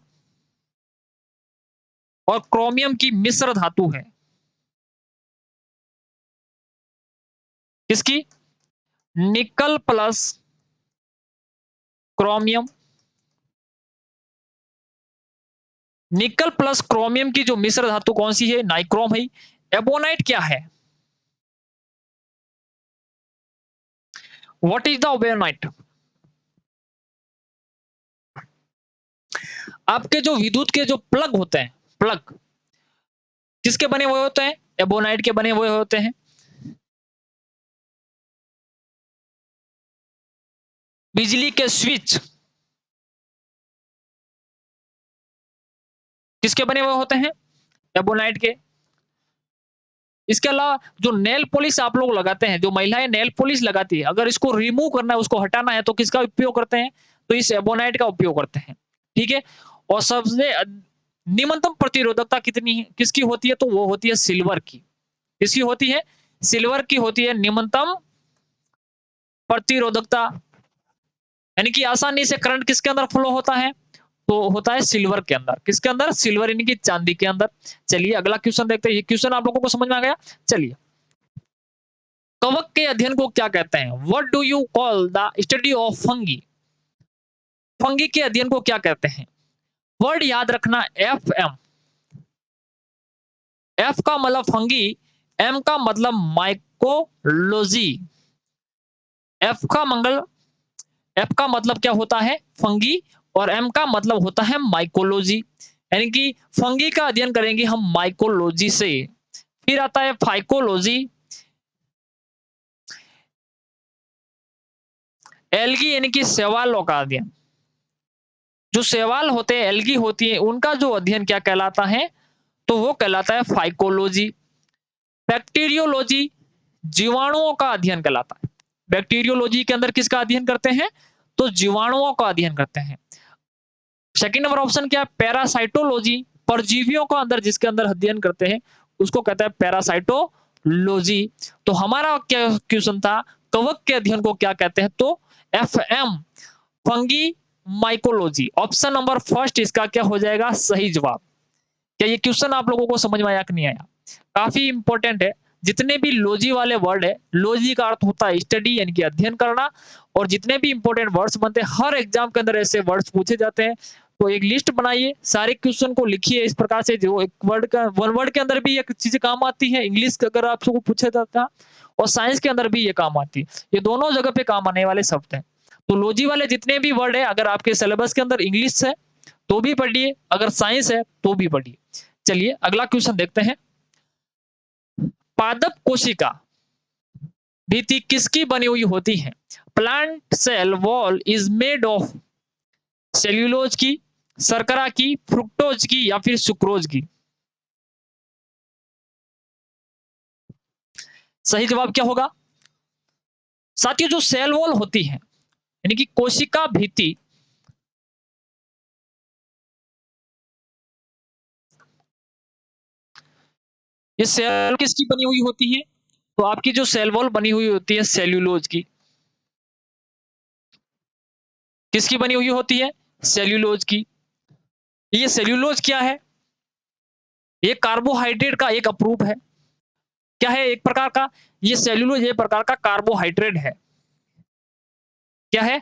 और क्रोमियम की मिश्र धातु है। किसकी? Nickel plus chromium. Nickel plus chromium की जो मिश्र धातु कौन सी है? नाइक्रोम है। एबोनाइट क्या है? What is the ebonite? आपके जो विद्युत के जो प्लग होते हैं, प्लग किसके बने हुए होते हैं? एबोनाइट के बने हुए होते हैं। बिजली के स्विच किसके बने हुए होते हैं? एबोनाइट के। इसके अलावा जो नेल पॉलिश आप लोग लगाते हैं, जो महिलाएं नेल पॉलिश लगाती है, अगर इसको रिमूव करना है, उसको हटाना है, तो किसका उपयोग करते हैं? तो इस एबोनाइट का उपयोग करते हैं। ठीक है। और सबसे निम्नतम प्रतिरोधकता कितनी है, किसकी होती है? तो वो होती है सिल्वर की। किसकी होती है? सिल्वर की होती है निम्नतम प्रतिरोधकता। यानी कि आसानी से करंट किसके अंदर फ्लो होता है? तो होता है सिल्वर के अंदर। किसके अंदर? सिल्वर यानी कि चांदी के अंदर। चलिए अगला क्वेश्चन देखते हैं। ये क्वेश्चन आप लोगों को समझ में आ गया? चलिए, कवक के अध्ययन को क्या कहते हैं? What do you call the study of fungi? Fungi के अध्ययन को क्या कहते हैं? वर्ड याद रखना, एफ एम। एफ का मतलब फंगी, एम का मतलब माइकोलॉजी। एफ का मंगल, एफ का मतलब क्या होता है? फंगी। और एम का मतलब होता है माइकोलॉजी। यानी कि फंगी का अध्ययन करेंगे हम माइकोलॉजी से। फिर आता है फाइकोलॉजी। एल्गी यानी कि शैवालों का अध्ययन। जो शैवाल होते हैं, एल्गी होती है, उनका जो अध्ययन क्या कहलाता है? तो वो कहलाता है फाइकोलॉजी। बैक्टीरियोलॉजी, जीवाणुओं का अध्ययन कहलाता है। बैक्टीरियोलॉजी के अंदर किसका अध्ययन करते हैं? तो जीवाणुओं का अध्ययन करते हैं। सेकंड नंबर ऑप्शन क्या है? पैरासाइटोलॉजी, परजीवियों का अंदर जिसके अंदर अध्ययन करते हैं, उसको कहता है पैरासाइटोलॉजी। तो हमारा क्या क्वेश्चन था? कवक के अध्ययन को क्या कहते हैं? तो F M, fungi mycology. Option number first इसका क्या हो जाएगा? सही जवाब। क्या ये क्वेश्चन आप लोगों को समझ में आया कि नहीं आया? काफी इंपॉर्टेंट है। जितने भी लॉजी वाले वर्ड है, लॉजी का अर्थ होता है स्टडी यानी कि अध्ययन करना, और जितने भी इंपॉर्टेंट वर्ड्स बनते हैं हर एग्जाम के अंदर ऐसे वर्ड्स पूछे जाते हैं। तो एक लिस्ट बनाइए, सारे क्वेश्चन को लिखिए इस प्रकार से, जो एक वर्ड का, वन वर्ड के अंदर भी ये चीजें काम आती है, इंग्लिश का अगर आपको पूछा जाता है, और साइंस के अंदर भी ये काम आती है। ये दोनों जगह पे काम आने वाले शब्द हैं। तो लॉजी वाले जितने भी वर्ड है, अगर आपके सिलेबस के अंदर इंग्लिश है तो भी पढ़िए, अगर साइंस है तो भी पढ़िए। चलिए अगला क्वेश्चन देखते हैं। पादप कोशिका भित्ति किसकी बनी हुई होती है? Plant cell wall is made of cellulose की, शर्करा की, फ्रुक्टोज की, या फिर सुक्रोज की? सही जवाब क्या होगा? साथियों, जो सेल वॉल होती है यानी कि कोशिका भित्ति, ये सेल किसकी बनी हुई होती है? तो आपकी जो सेल वॉल बनी हुई होती है सेल्यूलोज की। किसकी बनी हुई होती है? सेल्यूलोज की। ये सेल्यूलोज क्या है? ये कार्बोहाइड्रेट का एक अप्रूप है। क्या है? एक प्रकार का, ये सेल्यूलोज एक प्रकार का कार्बोहाइड्रेट है। क्या है?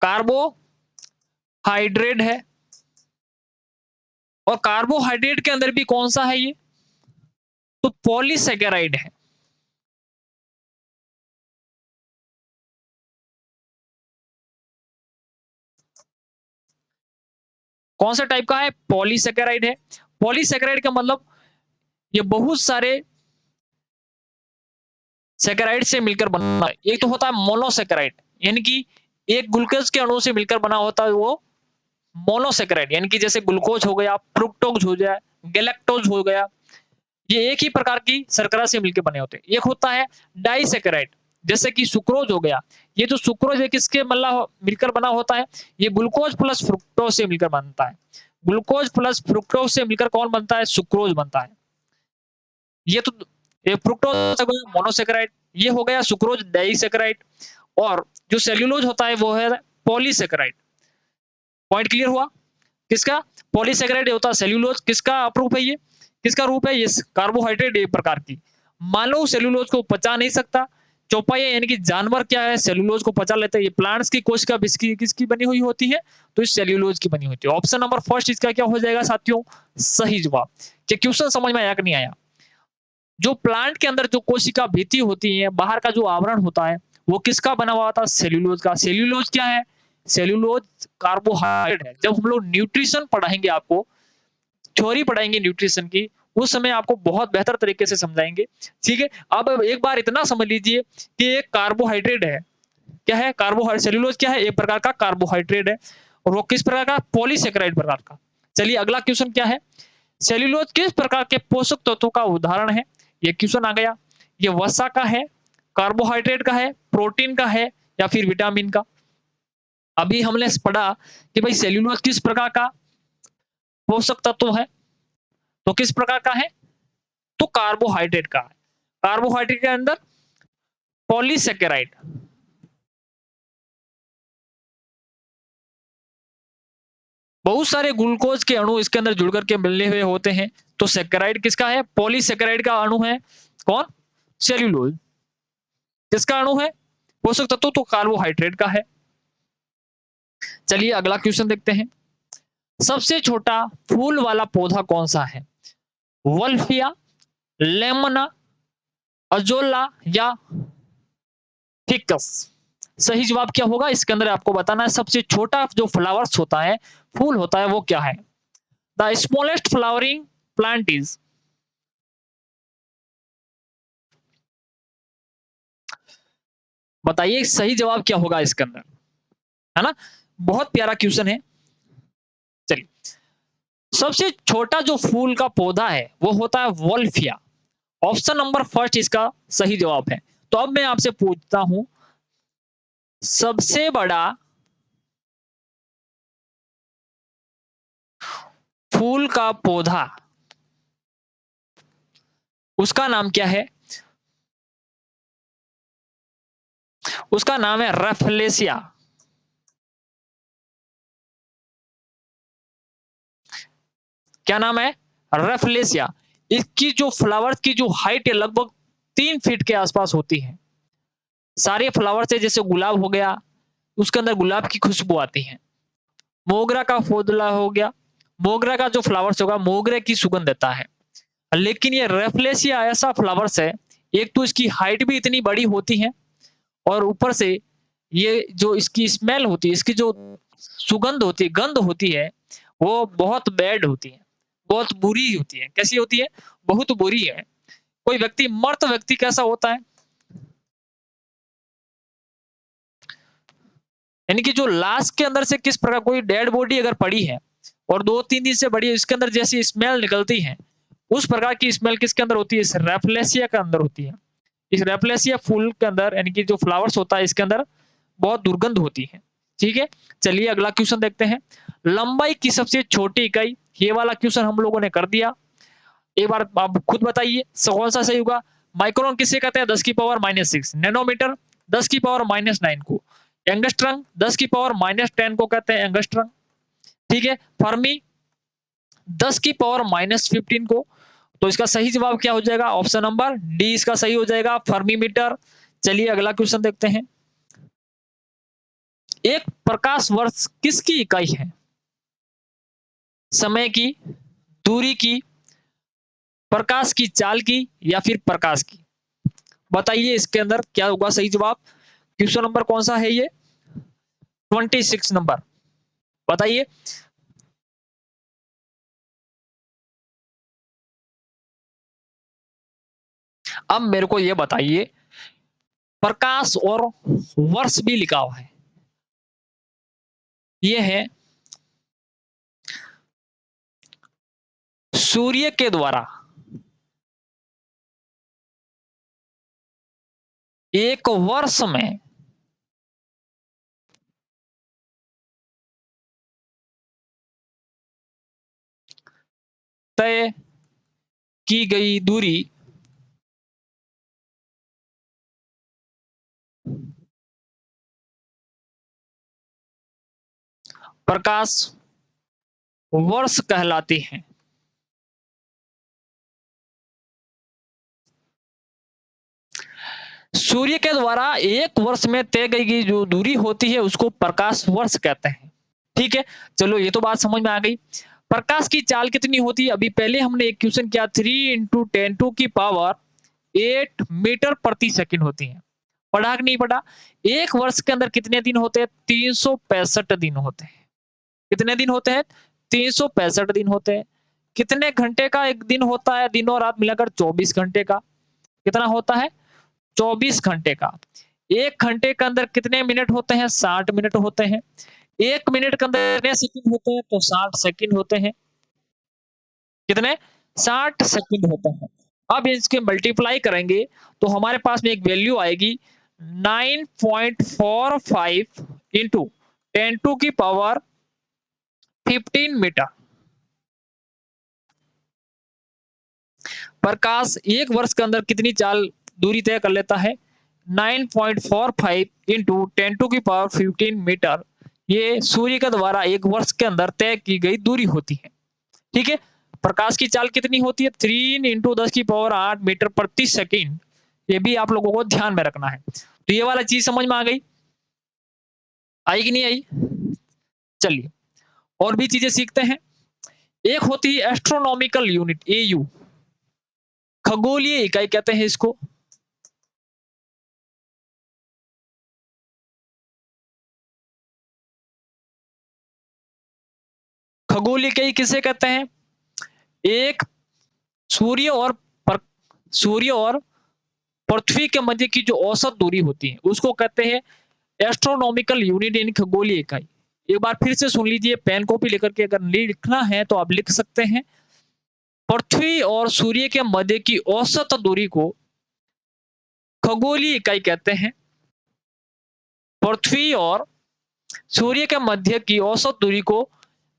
कार्बोहाइड्रेट है। और कार्बोहाइड्रेट के अंदर भी कौन सा है ये? तो पॉलीसेकेराइड है। कौन सा टाइप का है? पॉलीसेकेराइड है। पॉलीसेकेराइड का मतलब ये बहुत सारे सेकेराइड से मिलकर बना है। एक तो होता है मोनोसेकेराइड, यानी कि एक ग्लूकोज के अणु से मिलकर बना होता है वो मोनोसेकेराइड, यानी कि जैसे ग्लूकोज हो गया, फ्रुक्टोज हो गया, गैलेक्टोज हो गया, ये एक ही प्रकार की शर्करा से मिलकर बने होते हैं। एक होता है डाइसेकेराइड, जैसे कि सुक्रोज हो गया। ये जो सुक्रोज है किसके मतलब मिलकर बना होता है? ये ग्लूकोज प्लस फ्रुक्टोज से मिलकर बनता है। ग्लूकोज प्लस फ्रुक्टोज से मिलकर कौन बनता है? सुक्रोज बनता है। ये तो ये फ्रुक्टोज मोनोसेकेराइड, ये हो गया सुक्रोज डाइसेकेराइड। और जो सेल्यूलोज होता है वो है पॉलीसेकेराइड। पॉइंट क्लियर हुआ? किसका? पॉलीसेकेराइड होता है सेल्यूलोज। किसका अप्रूप है ये? किसका रूप है? ये कार्बोहाइड्रेट एक प्रकार की। मानव सेल्यूलोज को पचा नहीं सकता। चौपाई यानी कि जानवर क्या है सेल्यूलोज को पचा लेते हैं। ये प्लांट्स की कोशिका किसकी बनी हुई होती है? तो इस सेल्यूलोज की बनी होती है। ऑप्शन नंबर फर्स्ट इसका क्या हो जाएगा साथियों? सही जवाब। क्या क्वेश्चन समझ में आया कि नहीं आया? जो प्लांट के अंदर जो कोशिका भित्ति होती है, बाहर का जो आवरण होता है, वो किसका बना हुआ था? सेल्यूलोज का। सेल्यूलोज क्या है? सेल्यूलोज कार्बोहाइड्रेट है। जब हम लोग न्यूट्रिशन पढ़ाएंगे आपको, थ्योरी पढ़ाएंगे न्यूट्रिशन की, उस समय आपको बहुत बेहतर तरीके से समझाएंगे। ठीक है, अब एक बार इतना समझ लीजिए कि एक कार्बोहाइड्रेट है। क्या है? कार्बोहाइड्रेट। सेल्यूलोज क्या है? एक प्रकार का कार्बोहाइड्रेट है। और वो किस प्रकार का? पॉलीसेकेराइड प्रकार का। चलिए अगला क्वेश्चन क्या है? सेल्यूलोज किस प्रकार के पोषक तत्वों का उदाहरण है? ये क्वेश्चन आ गया। ये वसा का है, कार्बोहाइड्रेट का है, प्रोटीन का है, या फिर विटामिन का? अभी हमने पढ़ा कि भाई सेल्यूलोज किस प्रकार का पोषक तत्व है, तो किस प्रकार का है? तो कार्बोहाइड्रेट का है। कार्बोहाइड्रेट के अंदर पॉलीसेकेराइड, बहुत सारे ग्लूकोज के अणु इसके अंदर जुड़ करके मिलने हुए होते हैं। तो सेकेराइड किसका है? पॉलीसेकेराइड का अणु है। कौन? सेल्यूलोज। किसका अणु है? पोषक तत्व तो कार्बोहाइड्रेट का है। चलिए अगला क्वेश्चन देखते हैं। सबसे छोटा फूल वाला पौधा कौन सा है? वल्फिया, लेमना, अजोला या फिकस? सही जवाब क्या होगा? इसके अंदर आपको बताना है सबसे छोटा जो फ्लावर्स होता है, फूल होता है, वो क्या है? The smallest flowering plant is. बताइए सही जवाब क्या होगा इसके अंदर, है ना? बहुत प्यारा क्वेश्चन है। चलिए, सबसे छोटा जो फूल का पौधा है वो होता है वोल्फिया। ऑप्शन नंबर फर्स्ट इसका सही जवाब है। तो अब मैं आपसे पूछता हूं, सबसे बड़ा फूल का पौधा, उसका नाम क्या है? उसका नाम है रेफलेसिया। क्या नाम है? रेफलेसिया। इसकी जो फ्लावर्स की जो हाइट है लगभग 3 फीट के आसपास होती है। सारे फ्लावर से जैसे गुलाब हो गया, उसके अंदर गुलाब की खुशबू आती है। मोगरा का फूल हो गया, मोगरा का जो फ्लावर्स होगा मोगरे की सुगंध देता है। लेकिन ये रेफलेसिया ऐसा फ्लावर्स है, एक तो इसकी हाइट भी इतनी बड़ी होती है, और ऊपर से ये जो इसकी स्मेल होती है, इसकी जो सुगंध होती है, गंध होती है, वो बहुत बैड होती है, बहुत बुरी होती है। कैसी होती है? बहुत बुरी है। कोई व्यक्ति, मर्द व्यक्ति कैसा होता है, यानी कि जो लाश के अंदर से किस प्रकार कोई डेड बॉडी अगर पड़ी है और 2-3 दिन से बड़ी है, इसके अंदर जैसी स्मेल निकलती है, उस प्रकार की स्मेल किसके अंदर होती है? इस रेफलेसिया के अंदर होती है। इस रेफलेसिया फूल के अंदर, यानी कि जो फ्लावर्स होता है इसके अंदर बहुत दुर्गंध होती है। ठीक है, चलिए अगला क्वेश्चन देखते हैं। लंबाई की सबसे छोटी इकाई, ये वाला क्वेश्चन हम लोगों ने कर दिया। एक बार आप खुद बताइए कौन सा सही होगा? माइक्रोन किसे कहते हैं? 10⁻⁻⁶। नैनोमीटर 10⁻⁻⁹ को। एंगस्ट्रम 10⁻⁻10 को कहते हैं एंगस्ट्रम। ठीक है, फर्मी 10⁻⁻15 को। तो इसका सही जवाब क्या हो जाएगा? ऑप्शन नंबर डी इसका सही हो जाएगा, फर्मीमीटर। चलिए अगला क्वेश्चन देखते हैं। एक प्रकाश वर्ष किसकी इकाई है? समय की, दूरी की, प्रकाश की चाल की, या फिर प्रकाश की? बताइए इसके अंदर क्या होगा सही जवाब? क्वेश्चन नंबर कौन सा है ये? 26 नंबर। बताइए। अब मेरे को ये बताइए, प्रकाश और वर्ष भी लिखा हुआ है। ये है सूर्य के द्वारा एक वर्ष में तय की गई दूरी प्रकाश वर्ष कहलाती है। सूर्य के द्वारा एक वर्ष में तय गई जो दूरी होती है उसको प्रकाश वर्ष कहते हैं। ठीक है, चलो ये तो बात समझ में आ गई। प्रकाश की चाल कितनी होती है? अभी पहले हमने एक क्वेश्चन किया 3 इंटू 10 की पावर 8 मीटर प्रति सेकंड होती है। पढ़ा कि नहीं पढ़ा? एक वर्ष के अंदर कितने दिन होते हैं? 365 दिन होते हैं। कितने दिन होते हैं? 365 दिन होते हैं। कितने घंटे का एक दिन होता है? दिन और रात मिलाकर 24 घंटे का। कितना होता है? 24 घंटे का। एक घंटे के अंदर कितने मिनट होते हैं? 60 मिनट होते हैं। एक मिनट के अंदर कितने सेकंड होते हैं? तो 60 सेकंड होते हैं। कितने? 60 सेकंड होता है। अब इसके मल्टीप्लाई करेंगे तो हमारे पास में एक वैल्यू आएगी 9.45 इंटू 10 टू की पावर 15 मीटर। प्रकाश एक वर्ष के अंदर कितनी चाल दूरी तय कर लेता है? 9.45 इंटू 10 टू की पावर 15 मीटर। ये सूर्य के द्वारा एक वर्ष के अंदर तय की गई दूरी होती है। ठीक है, प्रकाश की चाल कितनी होती है? 3 इंटू 10 की पावर 8 मीटर प्रति सेकंड। ये भी आप लोगों को ध्यान में रखना है। तो ये वाला चीज समझ में आ गई? आई कि नहीं आई? चलिए और भी चीजें सीखते हैं। एक होती है एस्ट्रोनॉमिकल यूनिट, एयू, खगोलीय इकाई कहते हैं इसको। खगोलीय इकाई किसे कहते हैं? एक सूर्य और पर, सूर्य और पृथ्वी के मध्य की जो औसत दूरी होती है उसको कहते हैं एस्ट्रोनॉमिकल यूनिट, यानी खगोलीय इकाई। एक बार फिर से सुन लीजिए, पेन कॉपी लेकर के अगर लिखना है तो आप लिख सकते हैं। पृथ्वी और सूर्य के मध्य की औसत दूरी को खगोलीय इकाई कहते हैं। पृथ्वी और सूर्य के मध्य की औसत दूरी को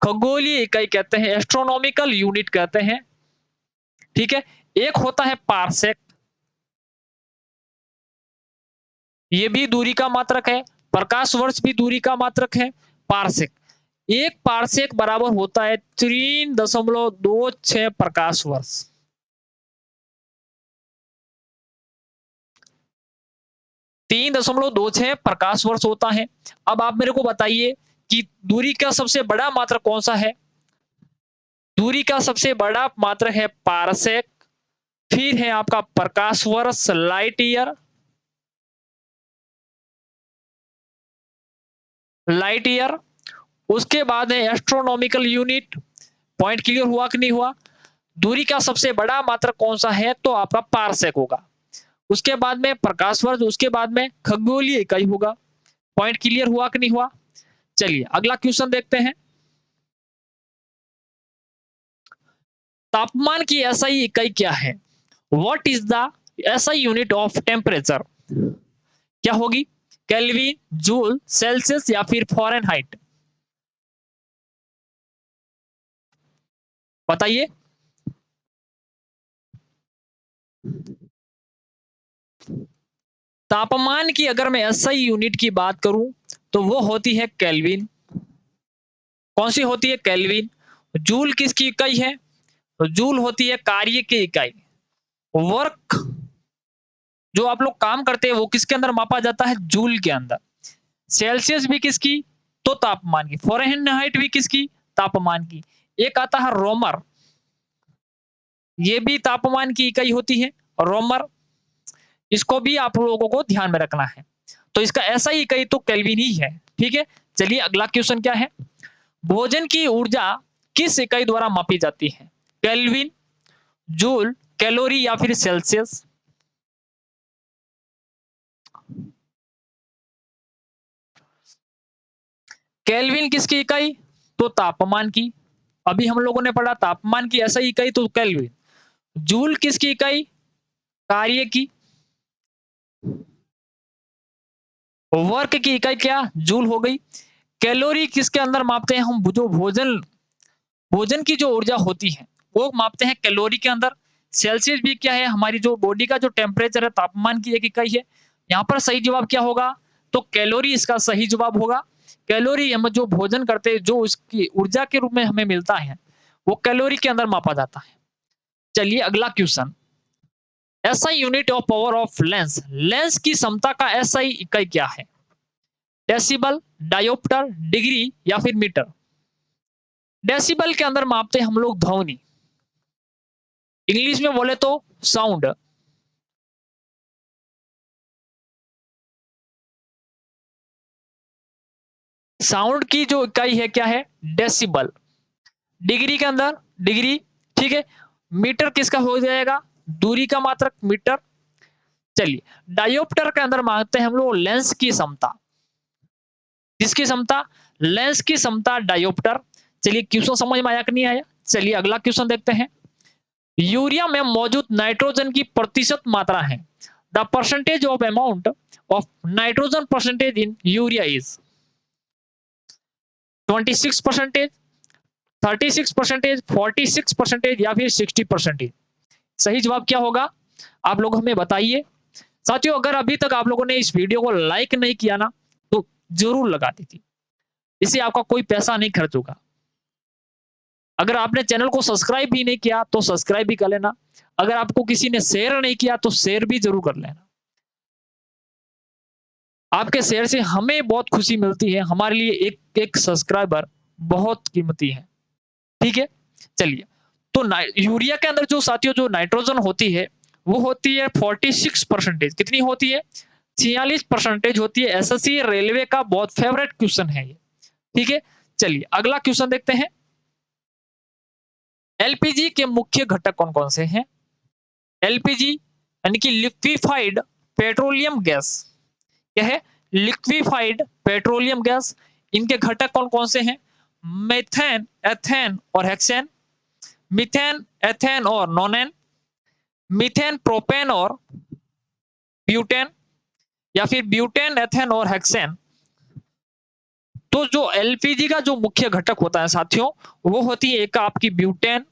खगोलीय इकाई कहते हैं, एस्ट्रोनॉमिकल यूनिट कहते हैं। ठीक है, एक होता है पारसेक, ये भी दूरी का मात्रक है। प्रकाश वर्ष भी दूरी का मात्रक है। पारसेक, एक पारसेक बराबर होता है 3.26 प्रकाश वर्ष। 3.26 प्रकाश वर्ष होता है। अब आप मेरे को बताइए कि दूरी का सबसे बड़ा मात्रक कौन सा है? दूरी का सबसे बड़ा मात्रक है पारसेक, फिर है आपका प्रकाश वर्ष, लाइट ईयर, लाइट ईयर, उसके बाद है एस्ट्रोनॉमिकल यूनिट। पॉइंट क्लियर हुआ कि नहीं हुआ? दूरी का सबसे बड़ा मात्रक कौन सा है? तो आपका पारसेक होगा। उसके बाद में प्रकाश वर्ष, उसके बाद में खगोलीय इकाई होगा। पॉइंट क्लियर हुआ कि नहीं हुआ? चलिए अगला क्वेश्चन देखते हैं। तापमान की एसआई इकाई क्या है? What is the SI unit of temperature? क्या होगी? केल्विन, जूल, सेल्सियस या फिर फ़ारेनहाइट? बताइए। तापमान की अगर मैं एसआई यूनिट की बात करूं तो वो होती है केल्विन। कौन सी होती है? केल्विन। जूल किसकी इकाई है? जूल होती है कार्य की इकाई। वर्क, जो आप लोग काम करते हैं वो किसके अंदर मापा जाता है? जूल के अंदर। सेल्सियस भी किसकी? तो तापमान की। फ़ारेनहाइट भी किसकी? तापमान की। एक आता है रोमर, ये भी तापमान की इकाई होती है। रोमर, इसको भी आप लोगों को ध्यान में रखना है। तो इसका ऐसा ही इकाई तो केल्विन ही है। ठीक है, चलिए अगला क्वेश्चन क्या है? भोजन की ऊर्जा किस इकाई द्वारा मापी जाती है? केल्विन, जूल, कैलोरी या फिर सेल्सियस? केल्विन किसकी इकाई? तो तापमान की। अभी हम लोगों ने पढ़ा तापमान की ऐसा इकाई तो केल्विन। जूल किसकी इकाई? कार्य की। वर्क की इकाई क्या? जूल हो गई। कैलोरी किसके अंदर मापते हैं हम? जो भोजन भोजन की जो ऊर्जा होती है वो मापते हैं कैलोरी के अंदर। सेल्सियस भी क्या है? हमारी जो बॉडी का जो टेम्परेचर है, तापमान की एक इकाई है। यहाँ पर सही जवाब क्या होगा? तो कैलोरी इसका सही जवाब होगा। कैलोरी हम जो भोजन करते हैं, जो उसकी ऊर्जा के रूप में हमें मिलता है, वो कैलोरी के अंदर मापा जाता है। चलिए अगला question. SI unit of power of lens. Lens की क्षमता का एसआई इकाई क्या है? डेसिबल, डायोप्टर, डिग्री या फिर मीटर? डेसिबल के अंदर मापते हैं हम लोग ध्वनि। इंग्लिश में बोले तो साउंड। साउंड की जो इकाई है क्या है? डेसिबल। डिग्री के अंदर डिग्री। ठीक है। मीटर किसका हो जाएगा? दूरी का मात्रक मीटर। चलिए डायोप्टर के अंदर मांगते हैं हम लोग लेंस की क्षमता। किसकी क्षमता? लेंस की क्षमता डायोप्टर। चलिए क्वेश्चन समझ में आया कि नहीं आया? चलिए अगला क्वेश्चन देखते हैं। यूरिया में मौजूद नाइट्रोजन की प्रतिशत मात्रा है। The percentage of amount of nitrogen percentage in urea is 26%, 36%, 46% या फिर 60%? सही जवाब क्या होगा? आप लोग हमें बताइए। साथियों अगर अभी तक आप लोगों ने इस वीडियो को लाइक नहीं किया ना, तो जरूर लगा दीजिए। इससे आपका कोई पैसा नहीं खर्च होगा। अगर आपने चैनल को सब्सक्राइब भी नहीं किया तो सब्सक्राइब भी कर लेना। अगर आपको किसी ने शेयर नहीं किया तो शेयर भी जरूर कर लेना। आपके शेयर से हमें बहुत खुशी मिलती है। हमारे लिए एक एक सब्सक्राइबर बहुत कीमती है। ठीक है। चलिए तो यूरिया के अंदर जो साथियों जो नाइट्रोजन होती है वो होती है 46%। कितनी होती है? 46% होती है। एसएससी रेलवे का बहुत फेवरेट क्वेश्चन है ये। ठीक है। चलिए अगला क्वेश्चन देखते हैं। एलपीजी के मुख्य घटक कौन कौन से हैं? एलपीजी यानी कि लिक्विफाइड पेट्रोलियम गैस। क्या है? Liquefied petroleum gas. इनके घटक कौन कौन से हैं? मेथेन, एथेन और हेक्सेन। मीथेन, एथेन और नोनेन। मीथेन, प्रोपेन और ब्यूटेन या फिर ब्यूटेन, एथेन और हेक्सेन। तो जो एलपीजी का जो मुख्य घटक होता है साथियों, वो होती है एक आपकी ब्यूटेन,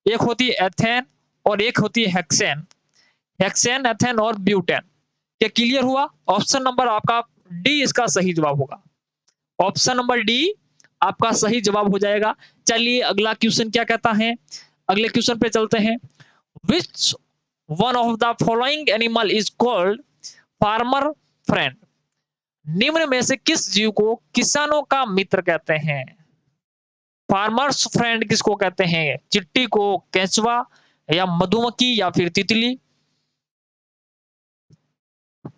एक होती है एथेन और एक होती है हेक्सेन। हेक्सेन, एथेन और ब्यूटेन। क्या क्लियर हुआ? ऑप्शन नंबर आपका डी इसका सही जवाब होगा। ऑप्शन नंबर डी आपका सही जवाब हो जाएगा। चलिए अगला क्वेश्चन क्या कहता है? अगले क्वेश्चन पे चलते हैं। Which one of the following animal is called farmer friend? निम्न में से किस जीव को किसानों का मित्र कहते हैं? फार्मर्स फ्रेंड किसको कहते हैं? चिट्टी को, केंचुआ या मधुमक्खी या फिर तितली?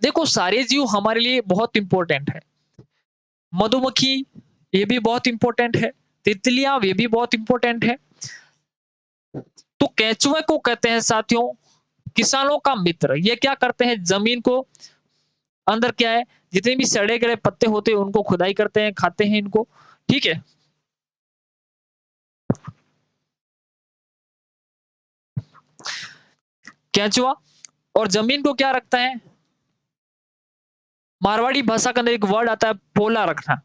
देखो सारे जीव हमारे लिए बहुत इंपॉर्टेंट है। मधुमक्खी ये भी बहुत इंपॉर्टेंट है। तितलियां ये भी बहुत इंपॉर्टेंट है। तो केंचुए को कहते हैं साथियों किसानों का मित्र। ये क्या करते हैं? जमीन को अंदर क्या है, जितने भी सड़े गले पत्ते होते हैं उनको खुदाई करते हैं, खाते हैं इनको। ठीक है। केंचुआ। और जमीन को क्या रखता है? मारवाड़ी भाषा के अंदर एक वर्ड आता है पोला रखना।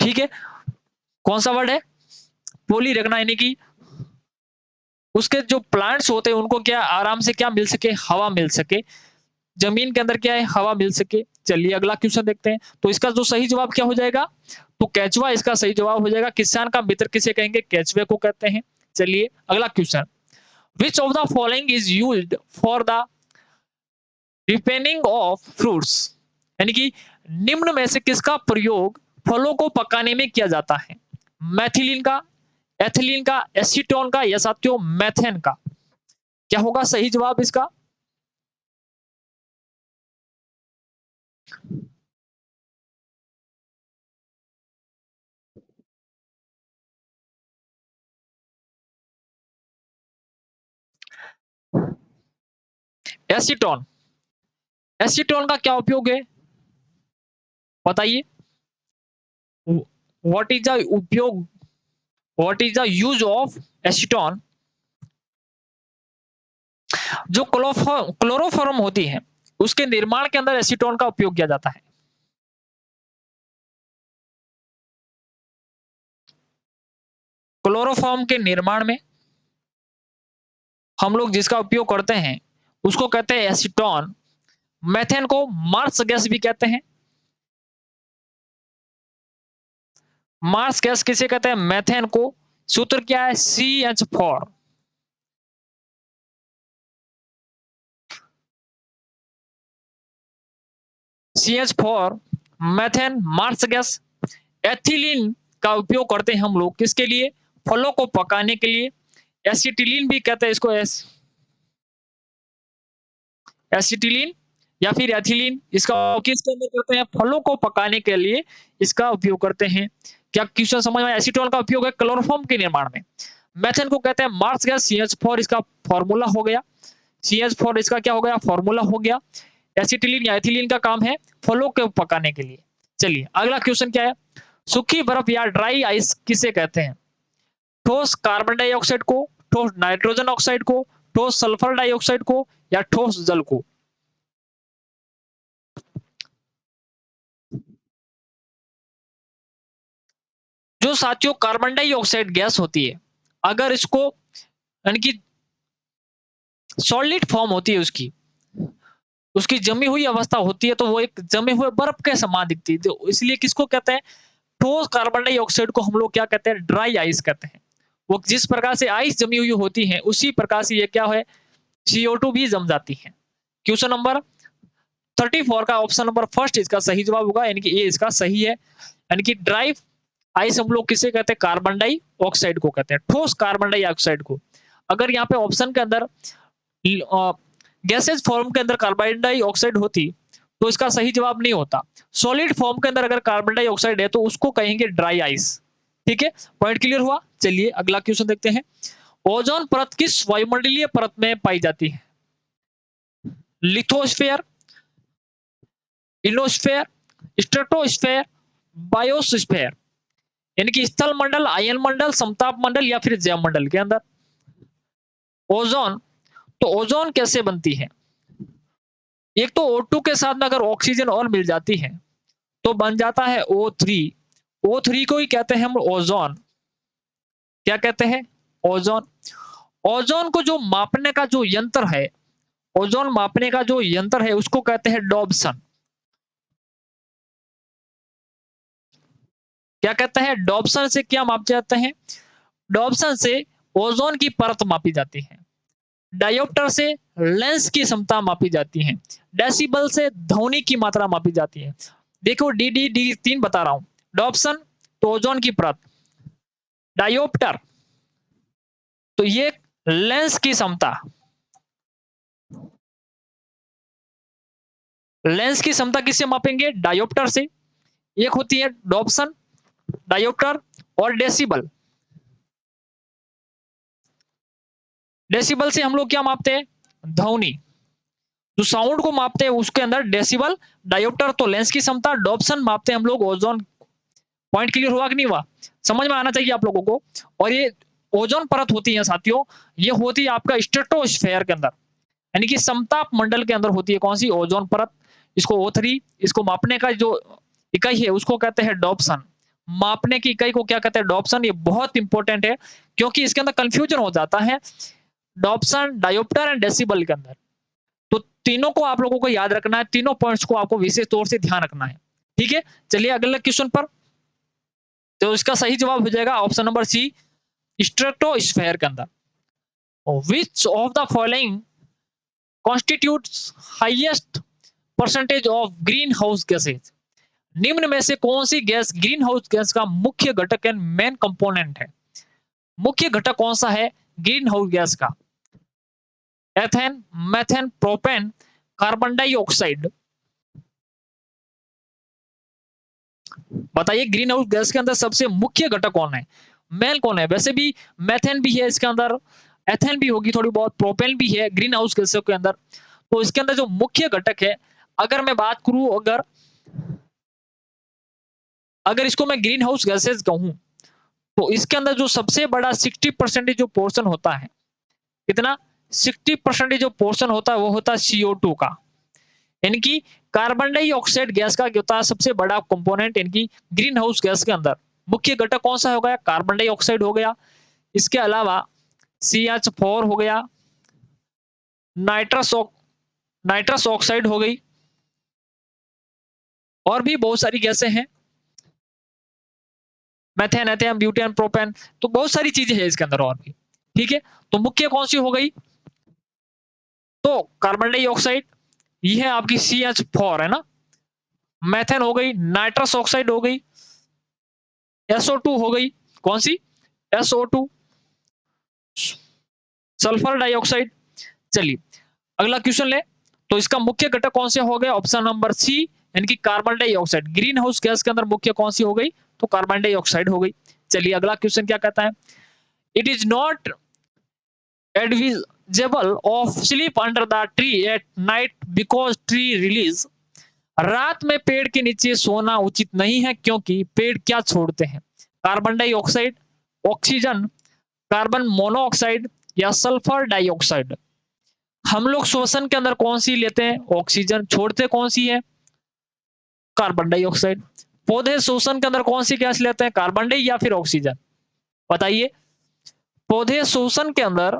ठीक है। कौन सा वर्ड है? पोली रखना, यानी कि उसके जो प्लांट्स होते हैं उनको क्या आराम से क्या मिल सके? हवा मिल सके। जमीन के अंदर क्या है? हवा मिल सके। चलिए अगला क्वेश्चन देखते हैं। तो इसका जो सही जवाब क्या हो जाएगा? तो केंचुआ इसका सही जवाब हो जाएगा। किसान का मित्र किसे कहेंगे? केंचुए को कहते हैं। चलिए अगला question. Which of the following is used for the ripening of fruits? यानी कि निम्न में से किसका प्रयोग फलों को पकाने में किया जाता है? मैथिलीन का, एथिलीन का, एसीटोन का या साथियों मेथेन का? क्या होगा सही जवाब इसका? एसीटोन। एसीटोन का क्या उपयोग है? बताइए। व्हाट इज द उपयोग, what is the use of acetone. जो क्लोरोफॉर्म होती है उसके निर्माण के अंदर एसीटोन का उपयोग किया जाता है। क्लोरोफॉर्म के निर्माण में हम लोग जिसका उपयोग करते हैं उसको कहते हैं एसीटोन। मेथेन को मार्स गैस भी कहते हैं। मार्स गैस किसे कहते हैं? मेथेन को। सूत्र क्या है? CH4। CH4 methane marsh gas. Ethylene का उपयोग करते हैं हम लोग किसके लिए? फलों को पकाने के लिए। एसिटिलीन भी कहते हैं इसको, एसिटिलीन या फिर एथिलीन। इसका किसके अंदर करते हैं? फलों को पकाने के लिए इसका उपयोग करते हैं। क्या क्वेश्चन समझ में आया? एसीटोन का उपयोग है क्लोरोफॉर्म के निर्माण में। मेथेन को कहते हैं मार्स गैस। CH4 इसका फॉर्मूला हो गया। CH4 इसका क्या हो गया? फॉर्मूला हो गया। एसिटिलीन या एथिलीन का काम है फलों को पकाने के लिए। चलिए अगला क्वेश्चन क्या है? सूखी बर्फ या ड्राई आइस किसे कहते हैं? ठोस कार्बन डाइऑक्साइड को, ठोस नाइट्रोजन ऑक्साइड को, ठोस सल्फर डाइऑक्साइड को, या ठोस जल को। जो साथियों कार्बन डाइऑक्साइड गैस होती है, अगर इसको यानी कि सॉलिड फॉर्म होती है उसकी, उसकी जमी हुई अवस्था होती है तो वो एक जमे हुए बर्फ के समान दिखती है। तो इसलिए किसको कहते हैं? ठोस कार्बन डाइऑक्साइड को हम लोग क्या कहते हैं? ड्राई आइस कहते हैं। वो जिस प्रकार से आइस जमी हुई होती है उसी प्रकार से ये क्या है? CO2 भी जम जाती है। क्वेश्चन नंबर 34 का ऑप्शन नंबर फर्स्ट इसका सही जवाब होगा, यानी कि ये इसका सही है। यानी कि ड्राई आइस हम लोग किसे कहते हैं? कार्बन डाइऑक्साइड को कहते हैं, ठोस कार्बन डाइऑक्साइड को। अगर यहाँ पे ऑप्शन के अंदर गैसेज फॉर्म के अंदर कार्बन डाइऑक्साइड होती तो इसका सही जवाब नहीं होता। सॉलिड फॉर्म के अंदर अगर कार्बन डाइऑक्साइड है तो उसको कहेंगे ड्राई आइस। ठीक है, पॉइंट क्लियर हुआ। चलिए अगला क्वेश्चन देखते हैं। ओजोन परत किस वायुमंडलीय परत में पाई जाती है? Lithosphere, ionosphere, stratosphere, biosphere. यानी कि स्थल मंडल, आयन मंडल, समताप मंडल, या फिर जैव मंडल के अंदर। ओजोन, तो ओजोन कैसे बनती है? एक तो O2 के साथ में अगर ऑक्सीजन और मिल जाती है तो बन जाता है O3। O3 को ही कहते हैं हम ओजोन। क्या कहते हैं? ओजोन। ओजोन को जो मापने का जो यंत्र है, ओजोन मापने का जो यंत्र है उसको कहते हैं डॉब्सन। क्या कहते हैं? डॉब्सन से क्या मापे जाते हैं? डॉब्सन से ओजोन की परत मापी जाती है। डायोप्टर से लेंस की क्षमता मापी जाती है। डेसिबल से ध्वनि की मात्रा मापी जाती है। देखो डी 3 बता रहा हूं। डॉप्सन तो ओजोन की परत, डायोप्टर तो ये लेंस की क्षमता, लेंस की क्षमता किससे मापेंगे? डायोप्टर से। एक होती है डॉप्सन, डायोप्टर, और डेसिबल। डेसिबल से हम लोग क्या मापते हैं? ध्वनि। जो साउंड को मापते हैं उसके अंदर डेसिबल, डायोप्टर तो लेंस की क्षमता, डॉप्सन मापते हैं हम लोग ओजोन। पॉइंट क्लियर हुआ कि नहीं हुआ? समझ में आना चाहिए आप लोगों को। और ये ओजोन परत होती है साथियों, ये होती है आपका स्ट्रेटोस्फेयर के अंदर, यानी कि समताप मंडल के अंदर होती है। कौन सी? ओजोन परत। इसको O3, इसको मापने का जो इकाई है उसको कहते हैं डॉप्सन। मापने की इकाई को क्या कहते हैं? डॉप्सन। ये बहुत इंपॉर्टेंट है क्योंकि इसके अंदर कंफ्यूजन हो जाता है डॉप्सन, डायोप्टर एंड डेसिबल के अंदर। तो तीनों को आप लोगों को याद रखना है, तीनों पॉइंट्स को आपको विशेष तौर से ध्यान रखना है। ठीक है, चलिए अगले क्वेश्चन पर। तो इसका सही जवाब हो जाएगा ऑप्शन नंबर सी, स्ट्रेटोस्फेयर के अंदर। विच of the following constitutes highest percentage of green house gases? निम्न में से कौन सी गैस ग्रीन हाउस गैस का मुख्य घटक एंड मेन कंपोनेंट है? मुख्य घटक कौन सा है ग्रीन हाउस गैस का? Ethane, methane, propane, carbon dioxide. बताइए ग्रीन हाउस गैस के अंदर सबसे मुख्य घटक कौन है, मेन कौन है? वैसे भी मेथेन भी है इसके अंदर, एथेन भी होगी थोड़ी बहुत, प्रोपेन भी है ग्रीन हाउस गैसों के अंदर। तो इसके अंदर जो मुख्य घटक है, अगर मैं बात करूं, अगर अगर इसको मैं ग्रीन हाउस गैसेस कहूं तो इसके अंदर जो सबसे बड़ा 60% जो पोर्शन होता है, कितना 60% जो पोर्शन होता है वो होता है CO2 का। यानी कि कार्बन डाइऑक्साइड गैस का होता है सबसे बड़ा कंपोनेंट, यानी कि ग्रीन हाउस गैस के अंदर मुख्य घटक कौन सा हो गया? कार्बन डाइऑक्साइड हो गया। इसके अलावा CH4 हो गया, नाइट्रस नाइट्रस ऑक्साइड हो गई, और भी बहुत सारी गैसें हैं, मेथेन, एथेन, ब्यूटेन, प्रोपेन, तो बहुत सारी चीजें हैं इसके अंदर और भी। ठीक है, तो मुख्य कौन सी हो गई? तो कार्बन डाइऑक्साइड, ये है आपकी CH4 है ना, मेथेन हो गई, नाइट्रस ऑक्साइड हो गई, SO2 हो गई, कौन सी? SO2, sulphur dioxide. चलिए अगला क्वेश्चन ले, तो इसका मुख्य घटक कौन से हो गए? ऑप्शन नंबर सी, यानी कि carbon dioxide. Green house gas के अंदर मुख्य कौन सी हो गई? तो कार्बन डाइऑक्साइड हो गई। चलिए अगला क्वेश्चन क्या कहता है? It is not advisable of sleep under the tree at night because tree release, रात में पेड़ के नीचे सोना उचित नहीं है क्योंकि पेड़ क्या छोड़ते हैं? Carbon dioxide, oxygen, carbon monoxide या सल्फर डाइऑक्साइड। हम लोग श्वसन के अंदर कौन सी लेते हैं? ऑक्सीजन। छोड़ते कौन सी है? Carbon dioxide. पौधे श्वसन के अंदर कौन सी गैस लेते हैं? कार्बन डाइ या फिर ऑक्सीजन? बताइए। पौधे श्वसन के अंदर,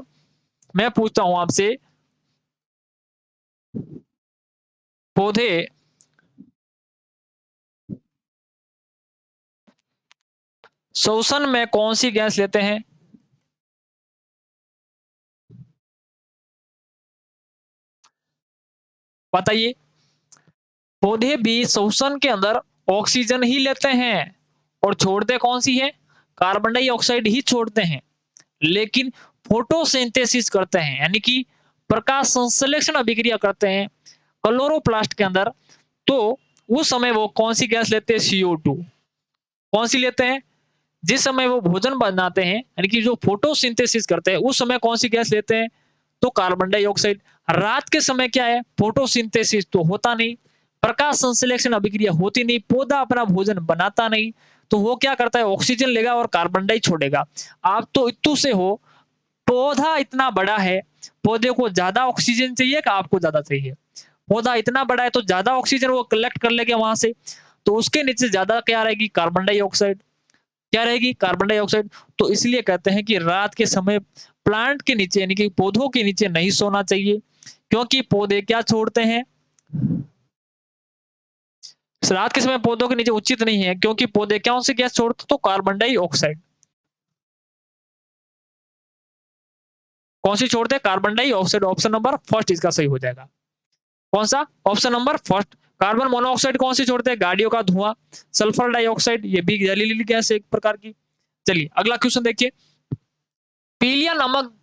मैं पूछता हूं आपसे, पौधे श्वसन में कौन सी गैस लेते हैं? बताइए। पौधे भी श्वसन के अंदर ऑक्सीजन ही लेते हैं और छोड़ते कौन सी है? कार्बन डाइऑक्साइड ही छोड़ते हैं। लेकिन फोटोसिंथेसिस करते हैं, यानी कि प्रकाश संश्लेषण अभिक्रिया करते हैं क्लोरोप्लास्ट के अंदर, तो उस समय वो कौन सी गैस लेते हैं? CO2। कौन सी लेते हैं? जिस समय वो भोजन बनाते हैं, यानी कि जो फोटोसिंथेसिस करते हैं, उस समय कौन सी गैस लेते हैं? तो कार्बन डाइऑक्साइड। रात के समय क्या है? फोटोसिंथेसिस तो होता नहीं, प्रकाश संश्लेषण अभिक्रिया होती नहीं, पौधा अपना भोजन बनाता नहीं, तो वो क्या करता है? ऑक्सीजन लेगा और कार्बन डाइ छोड़ेगा। आप तो इतू से हो, पौधा इतना बड़ा है, पौधे को ज्यादा ऑक्सीजन चाहिए कि आपको ज्यादा चाहिए? पौधा इतना बड़ा है तो ज्यादा ऑक्सीजन वो कलेक्ट कर लेगा वहां से, तो उसके नीचे ज्यादा क्या रहेगी? Carbon dioxide. क्या रहेगी? Carbon dioxide. तो इसलिए कहते हैं कि रात के समय प्लांट के नीचे, यानी कि पौधों के नीचे नहीं सोना चाहिए, क्योंकि पौधे क्या छोड़ते हैं? रात के समय पौधों के नीचे उचित नहीं है, क्योंकि पौधे कौन सी गैस छोड़ते? तो कार्बन डाइऑक्साइड। कौन सी छोड़ते हैं? Carbon dioxide. Option number first इसका सही हो जाएगा। कौन सा? Option number first. Carbon monoxide कौन सी छोड़ते हैं? गाड़ियों का धुआं। सल्फर डाइऑक्साइड, ये भी जहरीली गैस है एक प्रकार की। चलिए अगला क्वेश्चन देखिए। पीलिया नामक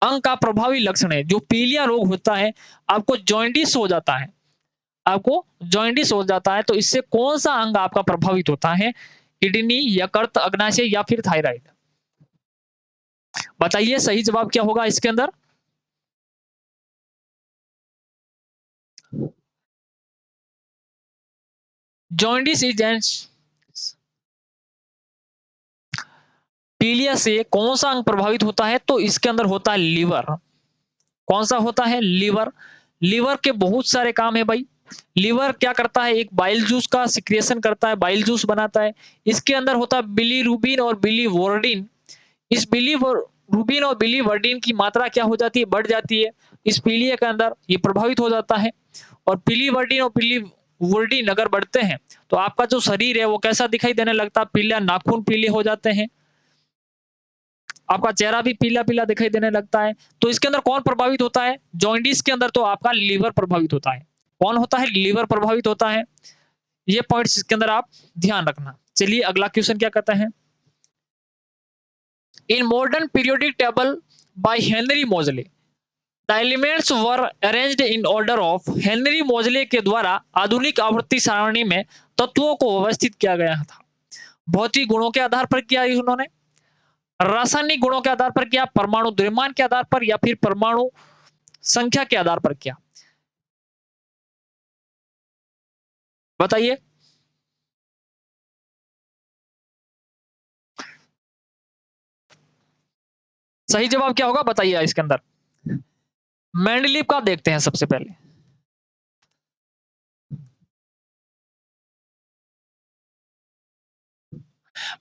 अंग का प्रभावी लक्षण है। जो पीलिया रोग होता है, आपको जॉइंडिस हो जाता है, आपको जॉइंडिस हो जाता है, तो इससे कौन सा अंग आपका प्रभावित होता है? किडनी, यकृत, अग्नाशय या फिर थायराइड? बताइए सही जवाब क्या होगा इसके अंदर? जॉइंडिस इज एन, पीलिया से कौन सा अंग प्रभावित होता है? तो इसके अंदर होता है लीवर। कौन सा होता है? लीवर। लीवर के बहुत सारे काम है भाई। लीवर क्या करता है? एक बाइल जूस का सिक्रिएशन करता है, बाइल जूस बनाता है। इसके अंदर होता है बिलीरुबिन और बिलीवर्डिन। इस बिलीरुबिन और बिलीवर्डिन की मात्रा क्या हो जाती है? बढ़ जाती है। इस पीलिया के अंदर ये प्रभावित हो जाता है। और बिलीवर्डिन और बिलीवर्डिन अगर बढ़ते हैं तो आपका जो शरीर है वो कैसा दिखाई देने लगता है? पीला, नाखून पीले हो जाते हैं, आपका चेहरा भी पीला-पीला दिखाई देने लगता है। तो इसके अंदर कौन प्रभावित होता है? जॉन्डिस के अंदर तो आपका लीवर प्रभावित होता है। कौन होता है? लीवर प्रभावित होता है। ये पॉइंट्स इसके अंदर आप ध्यान रखना। चलिए अगला क्वेश्चन क्या कहता है? In modern periodic table by Henry Moseley, the elements were arranged in order of. Henry Moseley के द्वारा आधुनिक आवर्ती सारणी में तत्वों को व्यवस्थित किया गया था। भौतिक गुणों के आधार पर किया उन्होंने, रासायनिक गुणों के आधार पर किया, परमाणु द्रव्यमान के आधार पर, या फिर परमाणु संख्या के आधार पर किया? बताइए। सही जवाब क्या होगा बताइए इसके अंदर। मेंडलीव का देखते हैं सबसे पहले।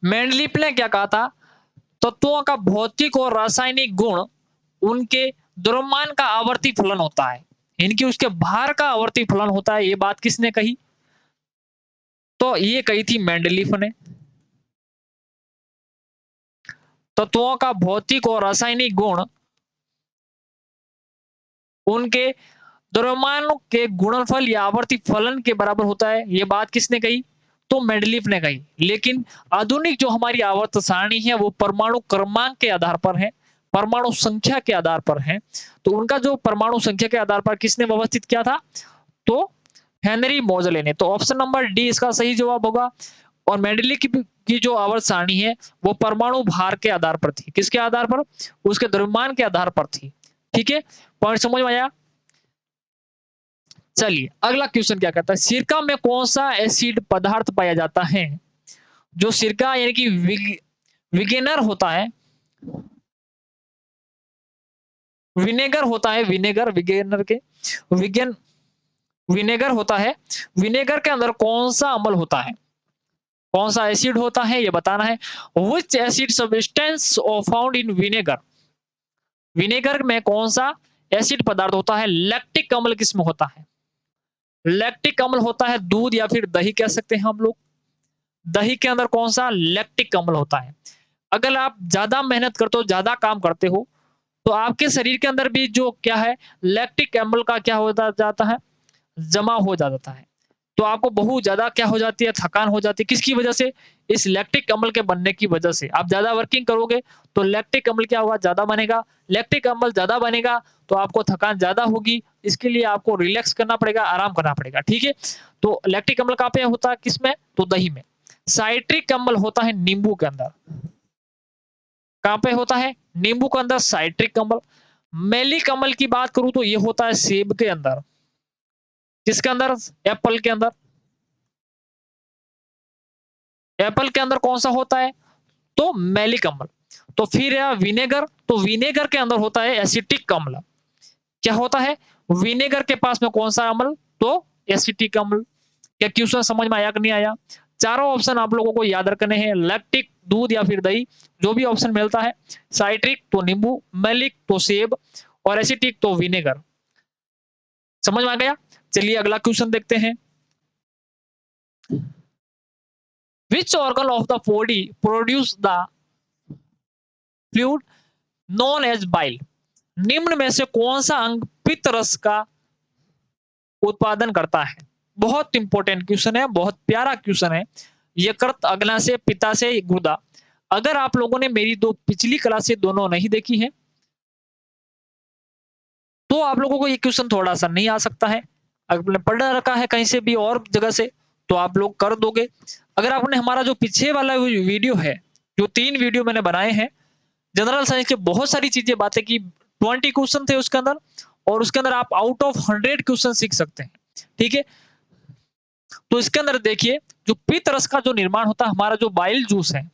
मेंडलीव ने क्या कहा था, तत्वों का भौतिक और रासायनिक गुण उनके द्रव्यमान का आवर्ती फलन होता है, इनकी उसके भार का आवर्ती फलन होता है। ये बात किसने कही, तो ये कही थी मेंडलीव ने। तत्वों का भौतिक और रासायनिक गुण उनके द्रव्यमान के गुणनफल या आवर्ती फलन के बराबर होता है, ये बात किसने कही, तो मेंडलीव ने कही। लेकिन आधुनिक जो हमारी आवर्त सारणी है वो परमाणु क्रमांक के आधार पर है, परमाणु संख्या के आधार पर है। तो उनका जो परमाणु संख्या के आधार पर किसने व्यवस्थित किया था, तो हेनरी मोजले ने। तो ऑप्शन नंबर डी इसका सही जवाब होगा। और मेंडलीव की जो आवर्त सारणी है वो परमाणु भार के आधार पर थी, किसके आधार पर, उसके द्रव्यमान के आधार पर थी। ठीक है, पॉइंट समझ में आया। चलिए अगला क्वेश्चन क्या कहता है, सिरका में कौन सा एसिड पदार्थ पाया जाता है, जो सिरका यानी कि विगेनर होता है, विनेगर होता है, विनेगर विगेनर के विगेन विनेगर होता है, विनेगर के अंदर कौन सा अम्ल होता है, कौन सा एसिड होता है ये बताना है। विच acid substance found in vinegar, vinegar में कौन सा एसिड पदार्थ होता है, लैक्टिक अम्ल किसमें होता है, लैक्टिक अम्ल होता है दूध या फिर दही कह सकते हैं हम लोग। दही के अंदर कौन सा लैक्टिक अम्ल होता है। अगर आप ज्यादा मेहनत करते हो, ज्यादा काम करते हो, तो आपके शरीर के अंदर भी जो क्या है लैक्टिक अम्ल का क्या होता जाता है, जमा हो जाता है। तो आपको बहुत ज्यादा क्या हो जाती है, थकान हो जाती है, किसकी वजह से, इस लैक्टिक अम्ल के बनने की वजह से। आप ज्यादा वर्किंग करोगे तो लैक्टिक अम्ल क्या होगा, ज्यादा बनेगा, लैक्टिक अम्ल ज्यादा बनेगा तो आपको थकान ज्यादा होगी, इसके लिए आपको रिलैक्स करना पड़ेगा, आराम करना पड़ेगा। ठीक है, तो लैक्टिक अम्ल कहां पे होता है, किसमें, तो दही में। साइट्रिक अम्ल होता है नींबू के अंदर, कहां पे होता है, नींबू के अंदर साइट्रिक अम्ल। मैलिक अम्ल की बात करूं तो ये होता है सेब के अंदर, किसके अंदर, एप्पल के अंदर, एप्पल के अंदर कौन सा होता है, तो मैलिक अम्ल। तो फिर विनेगर, तो विनेगर के अंदर होता है एसिटिक अम्ल, क्या होता है, विनेगर के पास में कौन सा अम्ल, तो एसिटिक अम्ल। क्या क्वेश्चन समझ में आया कि नहीं आया। चारों ऑप्शन आप लोगों को याद रखने हैं, लैक्टिक दूध या फिर दही, जो भी ऑप्शन मिलता है, साइट्रिक तो नींबू, मैलिक तो सेब, और एसिटिक तो विनेगर। समझ में आ गया। चलिए अगला क्वेश्चन देखते हैं। Which organ of the body produce the fluid known as bile, निम्न में से कौन सा अंग पित्त रस का उत्पादन करता है। बहुत इंपॉर्टेंट क्वेश्चन है, बहुत प्यारा क्वेश्चन है। यकृत, अग्ना से, पिता से, गुदा। अगर आप लोगों ने मेरी दो पिछली क्लासें दोनों नहीं देखी है तो आप लोगों को ये क्वेश्चन थोड़ा सा नहीं आ सकता है। अगर पढ़ रखा है कहीं से भी और जगह से तो आप लोग कर दोगे। अगर आपने हमारा जो पीछे वाला वीडियो है, जो 3 वीडियो मैंने बनाए हैं, जनरल साइंस के बहुत सारी चीजें बातें की, 20 क्वेश्चन थे उसके अंदर, और उसके अंदर आप आउट ऑफ 100 क्वेश्चन सीख सकते हैं। ठीक है, तो इसके अंदर देखिए जो पित्त रस का जो निर्माण होता है, हमारा जो बाइल जूस है,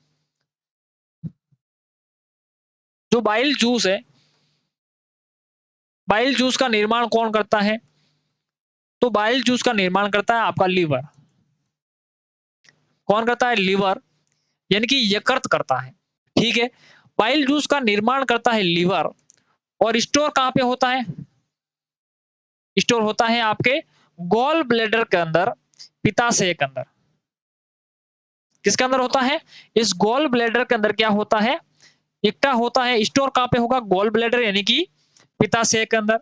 जो बाइल जूस है, बाइल जूस का निर्माण कौन करता है, तो बाइल जूस का निर्माण करता है आपका लीवर। कौन करता है, लीवर, यानी कि यकृत करता है। ठीक है, बाइल जूस का निर्माण करता है लीवर, और स्टोर कहां पे होता है, स्टोर होता है आपके गॉल ब्लैडर के अंदर, पित्ताशय के अंदर। किसके अंदर होता है, इस गॉल ब्लैडर के अंदर क्या होता है, इकट्ठा होता है। स्टोर कहां पे होगा, गॉल ब्लैडर यानी कि पित्ताशय के अंदर।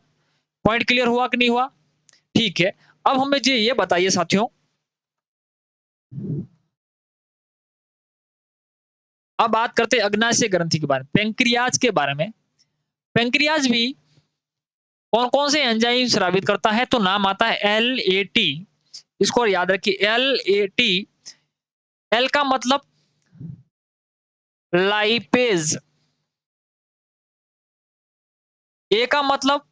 पॉइंट क्लियर हुआ कि नहीं हुआ। ठीक है, अब हमें जी ये बताइए साथियों, अब बात करते हैं अग्नाशय ग्रंथि के बारे में, पेंक्रियाज के बारे में। पेंक्रियाज भी कौन कौन से एंजाइम स्रावित करता है, तो नाम आता है LAT। इसको याद रखिए, LAT। एल का मतलब लाइपेज, ए का मतलब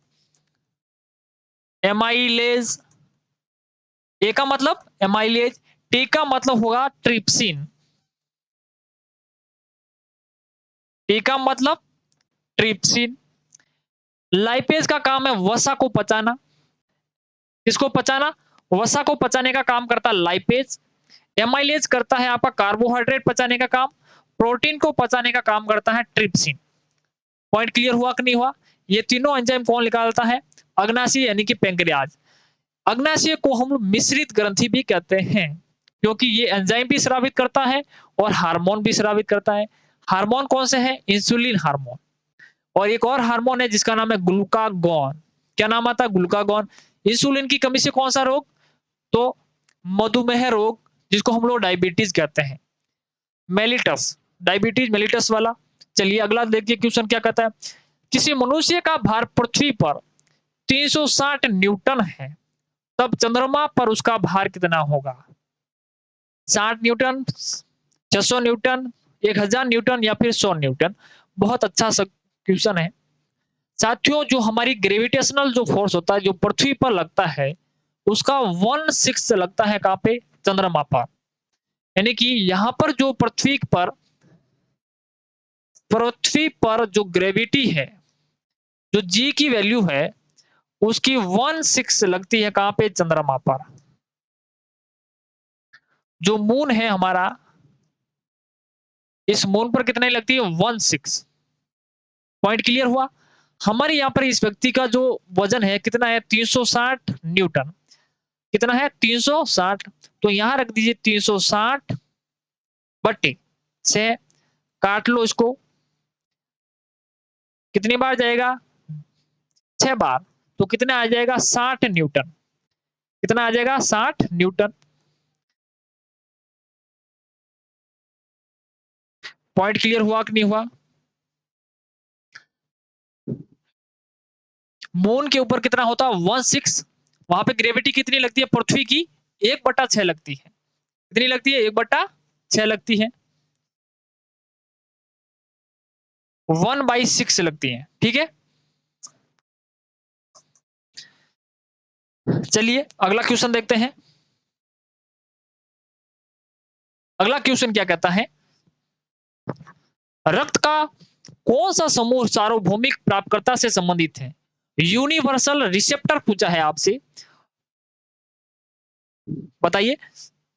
एमाइलेज, ए का मतलब एमाइलेज, टी का मतलब होगा ट्रिप्सिन, टी का मतलब ट्रिप्सिन। लाइपेज का काम है वसा को पचाना, किसको पचाना, वसा को पचाने का काम करता है लाइपेज। एमाइलेज करता है आपका कार्बोहाइड्रेट पचाने का काम, प्रोटीन को पचाने का काम करता है ट्रिप्सिन। पॉइंट क्लियर हुआ कि नहीं हुआ? ये तीनों एंजाइम कौन निकालता है? अग्नाशय यानी कि पेंक्रियाज। अग्नाशय को हम मिश्रित ग्रंथि भी कहते हैं, क्योंकि ये एंजाइम भी स्रावित करता है और हार्मोन भी स्रावित करता है। हार्मोन कौन से है? Insulin hormone. और एक और हार्मोन है जिसका नाम है ग्लूकागॉन। क्या नाम आता है? ग्लूकागॉन। इंसुलिन की कमी से कौन सा रोग? तो मधुमेह रोग, जिसको हम लोग डायबिटीज कहते हैं। मेलिटस, डायबिटीज मेलिटस वाला। चलिए अगला देखिए क्वेश्चन क्या कहता है। किसी मनुष्य का भार पृथ्वी पर 360 न्यूटन है, तब चंद्रमा पर उसका भार कितना होगा? 60 न्यूटन, 600 न्यूटन, 1000 न्यूटन या फिर 100 न्यूटन? बहुत अच्छा सा क्वेश्चन है साथियों। जो हमारी ग्रेविटेशनल जो फोर्स होता है जो पृथ्वी पर लगता है, उसका 1/6 लगता है कहां पे? चंद्रमा पर। यानी कि यहां पर जो पृथ्वी पर जो ग्रेविटी है, जो जी की वैल्यू है, उसकी 1/6 लगती है कहां पे? चंद्रमा पर। जो मून है हमारा, इस मून पर कितने लगती है? 1/6। पॉइंट क्लियर हुआ? हमारे यहाँ पर इस व्यक्ति का जो वजन है कितना है? 360 न्यूटन। कितना है? 360। तो यहां रख दीजिए 360/6, काट लो इसको। कितनी बार जाएगा? 6 बार। तो कितना आ जाएगा? 60 न्यूटन। कितना आ जाएगा? 60 न्यूटन। पॉइंट क्लियर हुआ कि नहीं हुआ? मून के ऊपर कितना होता है? 1/6। वहां पे ग्रेविटी कितनी लगती है? पृथ्वी की 1/6 लगती है। कितनी लगती है? 1/6 लगती है। 1/6 लगती है। ठीक है, चलिए अगला क्वेश्चन देखते हैं। अगला क्वेश्चन क्या कहता है? रक्त का कौन सा समूह सार्वभौमिक प्राप्तकर्ता से संबंधित है? यूनिवर्सल रिसेप्टर पूछा है आपसे। बताइए,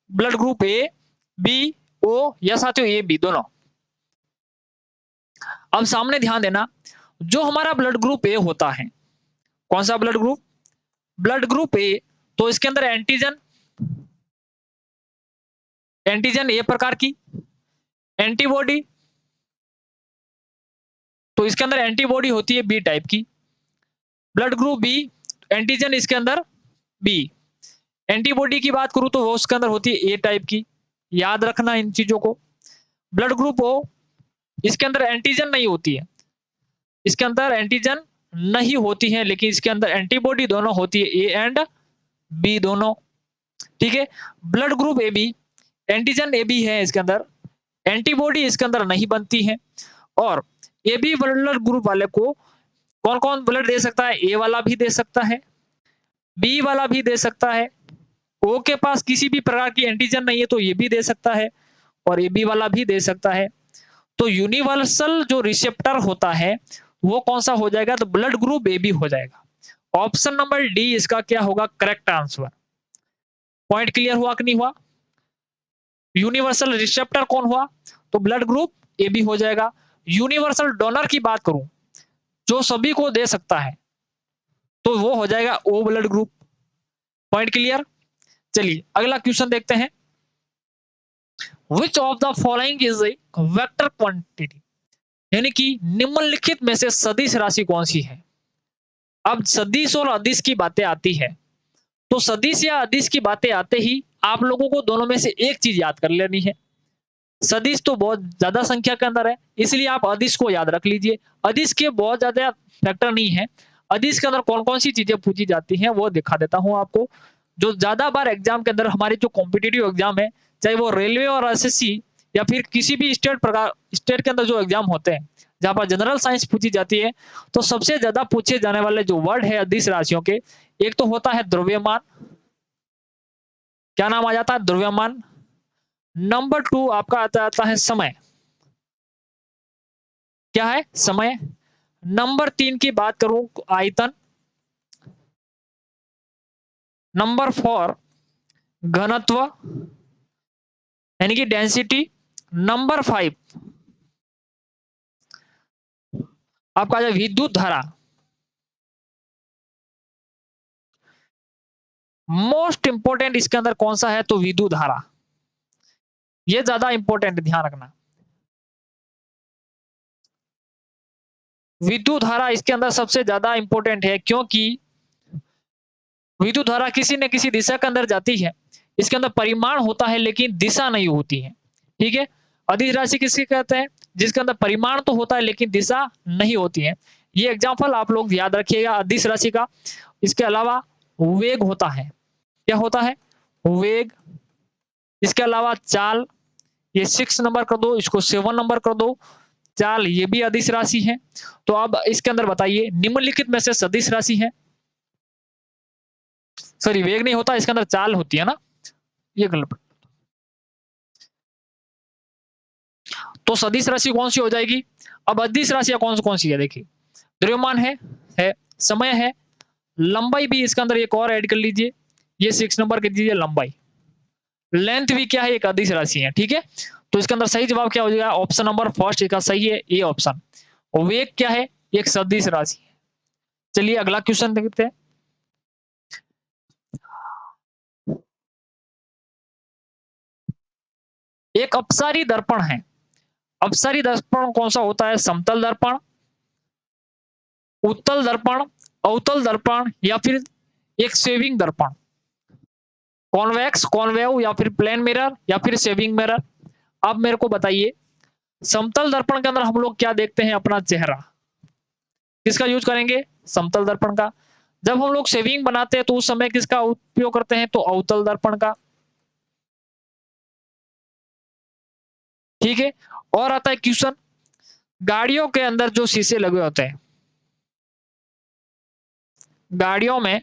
ब्लड ग्रुप ए, बी, ओ या साथियों ए बी दोनों? अब सामने ध्यान देना, जो हमारा ब्लड ग्रुप ए होता है, कौन सा ब्लड ग्रुप? ब्लड ग्रुप ए। तो इसके अंदर एंटीजन, एंटीजन ए प्रकार की, एंटीबॉडी, तो इसके अंदर एंटीबॉडी होती है बी टाइप की। ब्लड ग्रुप बी, एंटीजन इसके अंदर बी। एंटीबॉडी की बात करूं तो वो उसके अंदर होती है ए टाइप की। याद रखना इन चीजों को। ब्लड ग्रुप ओ, इसके अंदर एंटीजन नहीं होती है, इसके अंदर एंटीजन नहीं होती है, लेकिन इसके अंदर एंटीबॉडी दोनों होती है, ए एंड बी दोनों। ठीक है। Blood group A B, antigen A B है इसके अंदर, एंटीबॉडी इसके अंदर नहीं बनती है। और ए बी ब्लड ग्रुप वाले को कौन कौन ब्लड दे सकता है? ए वाला भी दे सकता है, बी वाला भी दे सकता है, ओ के पास किसी भी प्रकार की एंटीजन नहीं है तो ये भी दे सकता है, और ए बी वाला भी दे सकता है। तो यूनिवर्सल जो रिसेप्टर होता है वो कौन सा हो जाएगा? तो ब्लड ग्रुप ए बी हो जाएगा। ऑप्शन नंबर डी इसका क्या होगा? Correct answer. पॉइंट क्लियर हुआ कि नहीं हुआ? यूनिवर्सल रिसेप्टर कौन हुआ? तो ब्लड ग्रुप ए बी हो जाएगा। यूनिवर्सल डोनर की बात करूं, जो सभी को दे सकता है, तो वो हो जाएगा O blood group. Point clear? चलिए अगला क्वेश्चन देखते हैं। Which of the following is a vector quantity? यानी कि निम्नलिखित में से सदिश राशि कौन सी है? अब सदिश और अदिश की बातें आती है, तो सदिश या अदिश की बातें आते ही आप लोगों को दोनों में से एक चीज याद कर लेनी है। सदिश तो बहुत ज्यादा संख्या के अंदर है, इसलिए आप अदिश को याद रख लीजिए। अदिश के बहुत ज्यादा फैक्टर नहीं है। अदिश के अंदर कौन कौन सी चीजें पूछी जाती हैं वो दिखा देता हूं आपको। जो ज्यादा बार एग्जाम के अंदर, हमारे जो कॉम्पिटेटिव एग्जाम है, चाहे वो रेलवे और एसएससी या फिर किसी भी स्टेट के अंदर जो एग्जाम होते हैं, जहां पर जनरल साइंस पूछी जाती है, तो सबसे ज्यादा पूछे जाने वाले जो वर्ड है अदिश राशियों के, एक तो होता है द्रव्यमान, क्या नाम आ जाता है? द्रव्यमान। नंबर 2 आपका आता है समय। क्या है? समय। नंबर 3 की बात करूं, आयतन। नंबर 4 घनत्व यानी कि डेंसिटी। नंबर 5 आपका जो विद्युत धारा। मोस्ट इंपोर्टेंट इसके अंदर कौन सा है? तो विद्युत धारा। ये ज्यादा इंपॉर्टेंट, ध्यान रखना। विद्युत धारा इसके अंदर सबसे ज्यादा इंपॉर्टेंट है, क्योंकि विद्युत धारा किसी न किसी दिशा के अंदर जाती है। इसके अंदर परिमाण होता है लेकिन दिशा नहीं होती है। ठीक है। अदिश राशि किसके कहते हैं? जिसके अंदर परिमाण तो होता है लेकिन दिशा नहीं होती है। ये एग्जाम्पल आप लोग याद रखिएगा अदिश राशि का। इसके अलावा वेग होता है। क्या होता है? वेग। इसके अलावा चाल। ये 6 नंबर कर दो, इसको 7 नंबर कर दो। चाल ये भी अदिश राशि है। तो अब इसके अंदर बताइए निम्नलिखित में से सदिश राशि है। सॉरी, वेग नहीं होता, इसके अंदर चाल होती है ना। ये गलत। तो सदिश राशि कौन सी हो जाएगी? अब अदिश राशि कौन सी है? देखिए, द्रव्यमान है, समय है, लंबाई भी इसके अंदर एक और ऐड कर लीजिए। ये 6 नंबर कर दीजिए लंबाई। लेंथ भी क्या है? एक अदिश राशि है। ठीक है। तो इसके अंदर सही जवाब क्या हो जाएगा? ऑप्शन नंबर फर्स्ट इसका सही है, ए ऑप्शन। वेग क्या है? एक सदिश राशि है। चलिए अगला क्वेश्चन देखते हैं। एक अपसारी दर्पण है। अपसारी दर्पण कौन सा होता है? समतल दर्पण, उत्तल दर्पण, अवतल दर्पण या फिर एक सेविंग दर्पण। कॉन्वेक्स, कॉन्वेव या फिर प्लेन मिरर या फिर सेविंग मिरर। अब मेरे को बताइए, समतल दर्पण के अंदर हम लोग क्या देखते हैं? अपना चेहरा। किसका यूज करेंगे? समतल दर्पण का। जब हम लोग सेविंग बनाते हैं तो उस समय किसका उपयोग करते हैं? तो अवतल दर्पण का। ठीक है। और आता है क्वेश्चन, गाड़ियों के अंदर जो शीशे लगे होते हैं, गाड़ियों में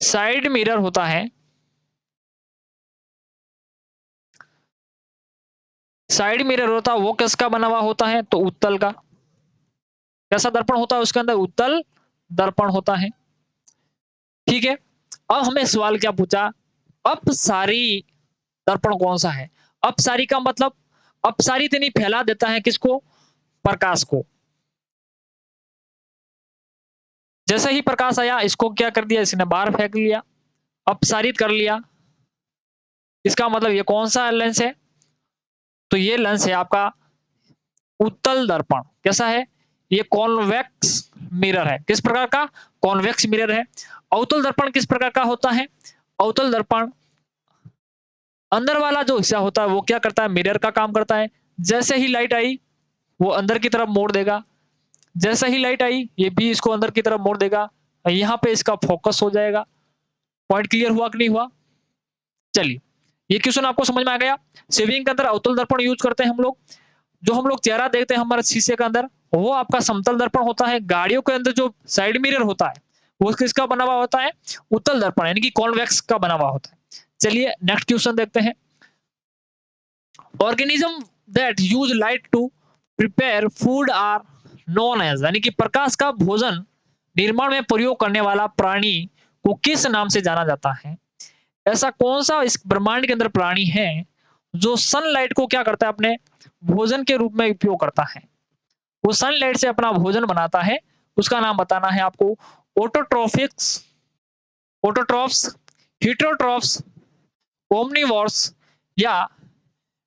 साइड मिरर होता है। साइड मिरर होता है वो किसका बना हुआ होता है? तो उत्तल का। कैसा दर्पण होता है उसके अंदर? उत्तल दर्पण होता है। ठीक है। अब हमें सवाल क्या पूछा? अपसारी दर्पण कौन सा है? अपसारी का मतलब अपसारित यानी फैला देता है किसको? प्रकाश को। जैसे ही प्रकाश आया इसको क्या कर दिया? इसने बाहर फेंक लिया, अपसारित कर लिया। इसका मतलब ये कौन सा लेंस है? तो ये लेंस है आपका उत्तल दर्पण। कैसा है? ये कॉन्वेक्स मिरर है। किस प्रकार का? कॉन्वेक्स मिरर है। अवतल दर्पण किस प्रकार का होता है? अवतल दर्पण अंदर वाला जो हिस्सा होता है वो क्या करता है? मिरर का काम करता है। जैसे ही लाइट आई वो अंदर की तरफ मोड़ देगा। जैसे ही लाइट आई ये भी इसको अंदर की तरफ मोड़ देगा। यहाँ पे इसका फोकस हो जाएगा। पॉइंट क्लियर हुआ कि नहीं हुआ? चलिए, ये क्वेश्चन आपको समझ में आ गया। सेविंग के अंदर अवतल दर्पण यूज करते हैं हम लोग। जो हम लोग चेहरा देखते हैं हमारे शीशे के अंदर, वो आपका समतल दर्पण होता है। गाड़ियों के अंदर जो साइड मिरर होता है वो किसका बना हुआ होता है? उत्तल दर्पण यानी कि कॉन्वेक्स का बना हुआ होता है। चलिए नेक्स्ट क्वेश्चन देखते हैं। Organism that use light to prepare food are known as, यानी कि प्रकाश का भोजन निर्माण में प्रयोग करने वाला प्राणी को किस नाम से जाना जाता है? ऐसा कौन सा इस ब्रह्मांड के अंदर प्राणी है जो सनलाइट को क्या करता है? अपने भोजन के रूप में उपयोग करता है। वो सनलाइट से अपना भोजन बनाता है। उसका नाम बताना है आपको। ऑटोट्रोफिक्स, ऑटोट्रॉफ्स, हिट्रोट्रॉफ्स, ओमनिवोर्स या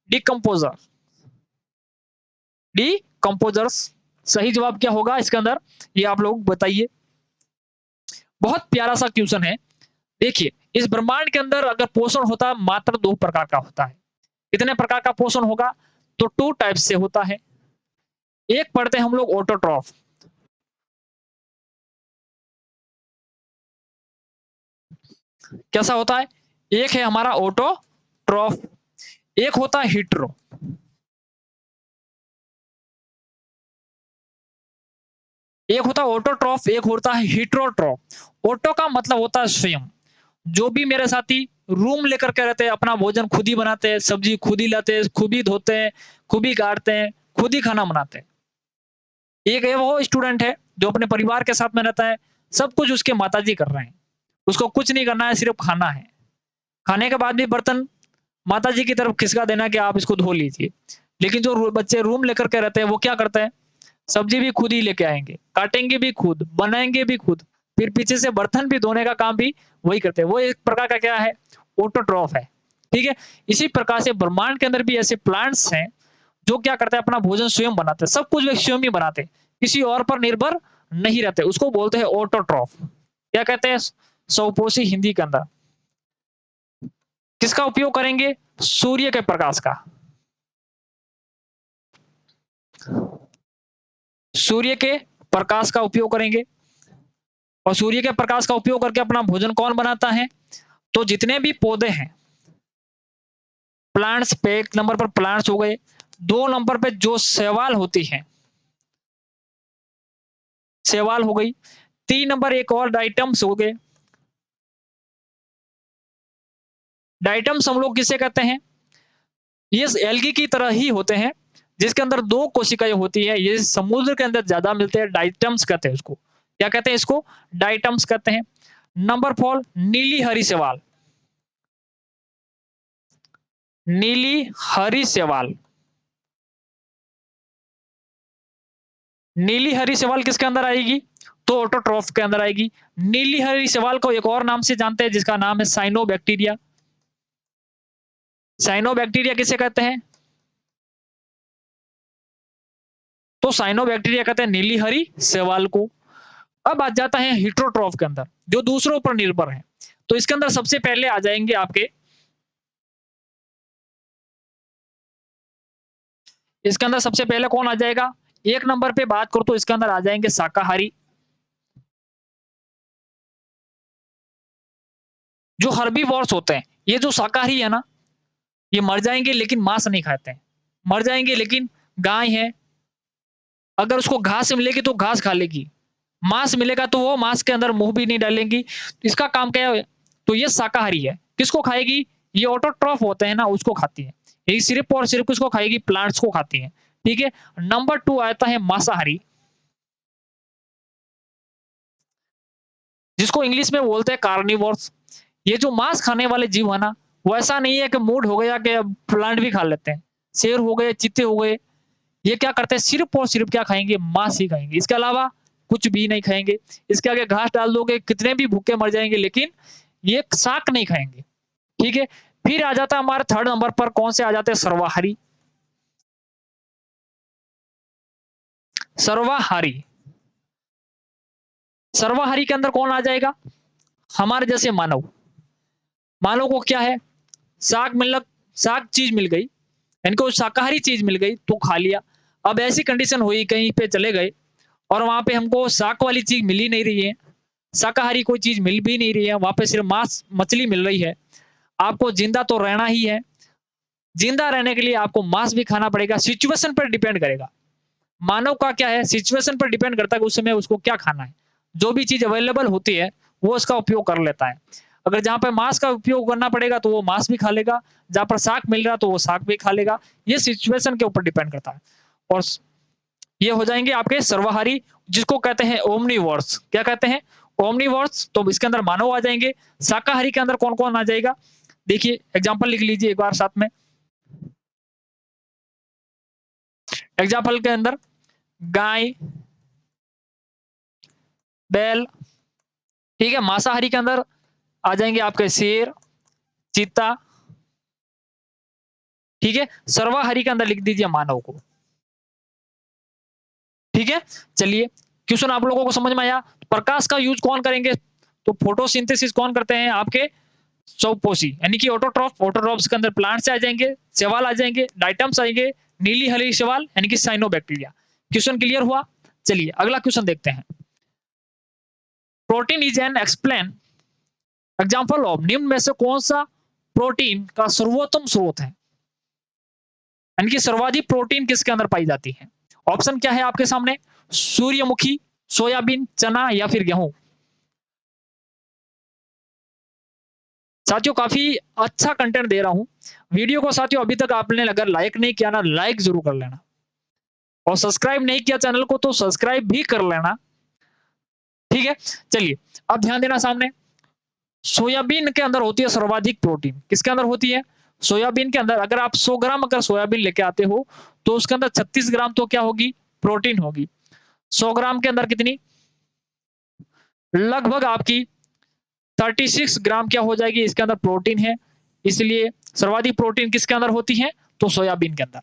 डिकम्पोजर। डिकम्पोजर्स। सही जवाब क्या होगा इसके अंदर? ये आप लोग बताइए। बहुत प्यारा सा क्वेश्चन है। देखिए, इस ब्रह्मांड के अंदर अगर पोषण होता है मात्र 2 प्रकार का होता है। कितने प्रकार का पोषण होगा? तो 2 टाइप से होता है। एक पढ़ते हैं हम लोग ऑटोट्रॉफ। कैसा होता है? एक है हमारा ऑटोट्रॉफ, एक होता है हिट्रो। एक होता है ऑटोट्रॉफ, एक होता है हिट्रोट्रॉफ। ऑटो का मतलब होता है स्वयं, जो भी मेरे साथी रूम लेकर के रहते हैं, अपना भोजन खुद ही बनाते हैं, सब्जी खुद ही लाते हैं, खुद ही धोते हैं, खुद ही काटते हैं, खुद ही खाना बनाते हैं। एक है वो स्टूडेंट है जो अपने परिवार के साथ में रहता है, सब कुछ उसके माताजी कर रहे हैं। उसको कुछ नहीं करना है, सिर्फ खाना है। खाने के बाद भी बर्तन माताजी की तरफ खिसका देना कि आप इसको धो लीजिए। लेकिन जो बच्चे रूम लेकर के रहते हैं, वो क्या करते हैं? सब्जी भी खुद ही लेके आएँगे, काटेंगे भी खुद, बनाएँगे भी खुद, फिर पीछे से बर्तन भी धोने का काम भी वही करते हैं। वो एक प्रकार का क्या है? ऑटोट्रॉफ है, ठीक है? इसी प्रकार से ब्रह्मांड के अंदर भी ऐसे प्लांट्स हैं, जो क्या करते हैं? अपना भोजन स्वयं बनाते हैं, सब कुछ वे स्वयं ही बनाते हैं, किसी और पर निर्भर नहीं रहते। उसको बोलते हैं ऑटोट्रॉफ। क्या कहते हैं? स्वपोषी हिंदी के अंदर। किसका उपयोग करेंगे? सूर्य के प्रकाश का। सूर्य के प्रकाश का उपयोग करेंगे और सूर्य के प्रकाश का उपयोग करके अपना भोजन कौन बनाता है? तो जितने भी पौधे हैं, प्लांट्स पे 1 नंबर पर प्लांट्स हो गए, 2 नंबर पे जो शैवाल होती है, शैवाल हो गई, 3 नंबर एक और डाइटम्स हो गए। डाइटम्स हम लोग किसे कहते हैं? ये एल्गी की तरह ही होते हैं, जिसके अंदर 2 कोशिकाएँ होती है, ये समुद्र के अंदर ज़्यादा मिलते हैं, डाइटम्स कहते हैं इसको। क्या कहते हैं इसको? डाइटम्स कहते हैं। नंबर 4 नीली हरी शैवाल। नीली हरी शैवाल। नीली हरी शैवाल किसके अंदर आएगी? तो ऑटोट्रॉफ के अंदर आएगी। नीली हरी शैवाल को एक और नाम से जानते हैं जिसका नाम है साइनोबैक्टीरिया। साइनोबैक्टीरिया किसे कहते हैं? तो साइनोबैक्टीरिया कहते हैं नीली हरी शैवाल को। अब आ जाता है हेटेरोट्रॉफ के अंदर, जो दूसरों पर निर्भर है। तो इसके अंदर सबसे पहले आ जाएंगे आपके, इसके अंदर सबसे पहले कौन आ जाएगा? 1 नंबर पे बात करूँ तो इसके अंदर आ जाएंगे शाकाहारी। जो हर्बीवोर्स होते हैं, ये जो शाकाहारी है ना, ये मर जाएँगे लेकिन मांस नहीं खाते हैं। मर जाएँगे लेकिन गाय है, अगर उसको घास मिलेगी तो घास खा लेगी। मांस मिलेगा तो वो मांस के अंदर मुँह भी नहीं डालेंगी। इसका काम क्या है? तो ये शाकाहारी है। किसको खाएगी? ये ऑटोट्रॉफ होते हैं ना, उसको खाती है। ये सिर्फ़ और सिर्फ़ किसको खाएगी? प्लांट्स को खाती है। ठीक है? नंबर 2 आता है मांसाहारी, जिसको इंग्लिश में बोलते हैं कार्निवोर्स। ये जो मांस खाने वाले जीव है ना, वो ऐसा नहीं है कि मूड हो गया कि अब प्लांट भी खा लेते हैं। शेर हो गए, चीते हो गए, ये क्या करते हैं? सिर्फ़ और सिर्फ़ क्या खाएँगे? मांस ही खाएँगे। इसके अलावा कुछ भी नहीं खाएँगे। इसके आगे घास डाल दोगे, कितने भी भूखे मर जाएँगे, लेकिन ये शाक नहीं खाएँगे। ठीक है? फिर आ जाता है हमारा 3rd नंबर पर, कौन से आ जाते हैं? सर्वाहारी। सर्वाहारी। सर्वाहारी के अंदर कौन आ जाएगा? हमारे जैसे मानव। मानव को क्या है? शाक मिलक शाक चीज़ मिल गई, इनको शाकाहारी चीज़ मिल गई तो खा लिया। अब ऐसी कंडीशन हुई, कहीं पे चले गए और वहाँ पे हमको शाक वाली चीज़ मिल ही नहीं रही है। शाकाहारी कोई चीज़ मिल भी नहीं रही है, वहाँ पे सिर्फ़ मांस, मछली मिल रही है। आपको ज़िंदा तो रहना ही है। ज़िंदा रहने के लिए आपको मांस भी खाना पड़ेगा, सिचुएशन पर डिपेंड करेगा। मानव का क्या है? सिचुएशन पर डिपेंड करता है कि उस समय उसको क्या खाना है। जो भी चीज़ अवेलेबल होती है, वो उसका उपयोग कर लेता है। अगर जहाँ पे मांस का उपयोग करना पड़ेगा, तो वो मांस भी खा लेगा, जहाँ पर शाक मिल रहा है, तो वो शाक भी खा लेगा। ये सिचुएशन के ऊपर डिपेंड करता है। और ये हो जाएँगे आपके सर्वाहारी, जिसको कहते हैं ओमनीवोर्स। क्या कहते हैं? ओमनीवोर्स। तो इसके अंदर मानव आ जाएँगे। शाकाहारी के अंदर कौन-कौन आ जाएगा? देखिए, एग्ज़ाम्पल लिख लीजिए एक बार साथ में। एग्ज़ाम्पल के अंदर गाय, बैल, ठीक है? मांसाहारी के अंदर आ जाएँगे आपके शेर, चीता, ठीक है? सर्वाहारी के अंदर लिख दीजिए मानव को, ठीक है? चलिए, क्वेश्चन आप लोगों को समझ में आया? प्रकाश का यूज़ कौन करेंगे? तो फोटोसिंथेसिस कौन करते हैं? आपके स्वपोषी, यानी कि ऑटोट्रॉफ। ऑटोट्रॉफ्स के अंदर प्लांट्स आ जाएँगे, शैवाल आ जाएँगे, डाइटम्स आएँगे, नीली हरी शैवाल यानी कि साइनोबैक्टीरिया। क्वेश्चन क्लियर हुआ? चलिए, अगला क्वेश्चन देखते हैं। Protein is an explain example of, निम्न में से कौन-सा प्रोटीन का सर्वोत्तम स्रोत है? यानी कि सर्वाधिक प्रोटीन किसके अंदर पाई जाती है? ऑप्शन क्या है आपके सामने? सूर्यमुखी, सोयाबीन, चना या फिर गेहूँ? साथियों काफ़ी अच्छा कंटेंट दे रहा हूँ। वीडियो को साथियों अभी तक आपने अगर लाइक नहीं किया ना, लाइक ज़रूर कर लेना और सब्सक्राइब नहीं किया चैनल को तो सब्सक्राइब भी कर लेना, ठीक है? चलिए, अब ध्यान देना सामने, सोयाबीन के अंदर होती है सर्वाधिक प्रोटीन, किसके अंदर होती है? सोयाबीन के अंदर अगर आप 100 ग्राम अगर सोयाबीन लेके आते हो, तो उसके अंदर 36 ग्राम तो क्या होगी? प्रोटीन होगी। 100 ग्राम के अंदर कितनी? लगभग आपकी 36 ग्राम क्या हो जाएगी? इसके अंदर प्रोटीन है, इसलिए सर्वाधिक प्रोटीन किसके अंदर होती है? तो सोयाबीन के अंदर।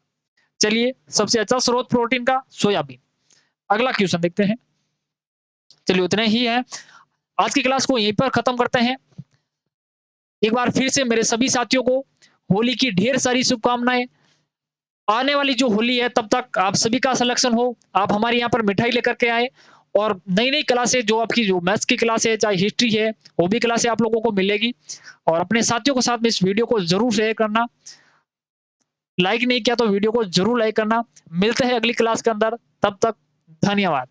चलिए, सबसे अच्छा स्रोत प्रोटीन का सोयाबीन। अगला क्वेश्चन देखते हैं। चलिए उतने ही है। आज की क्लास को यहीं पर खत्म करते हैं। एक बार फिर से मेरे सभी साथियों को होली की ढेर सारी शुभकामनाएँ। आने वाली जो होली है तब तक आप सभी का सिलेक्शन हो, आप हमारे यहाँ पर मिठाई लेकर के आएँ और नई-नई क्लासें जो आपकी जो मैथ्स की क्लास है, चाहे हिस्ट्री है, वो भी क्लासें आप लोगों को मिलेगी और अपने साथियों के साथ में इस वीडियो को ज़रूर शेयर करना। लाइक नहीं किया तो वीडियो को ज़रूर लाइक करना। मिलते हैं अगली क्लास के अंदर, तब तक धन्यवाद।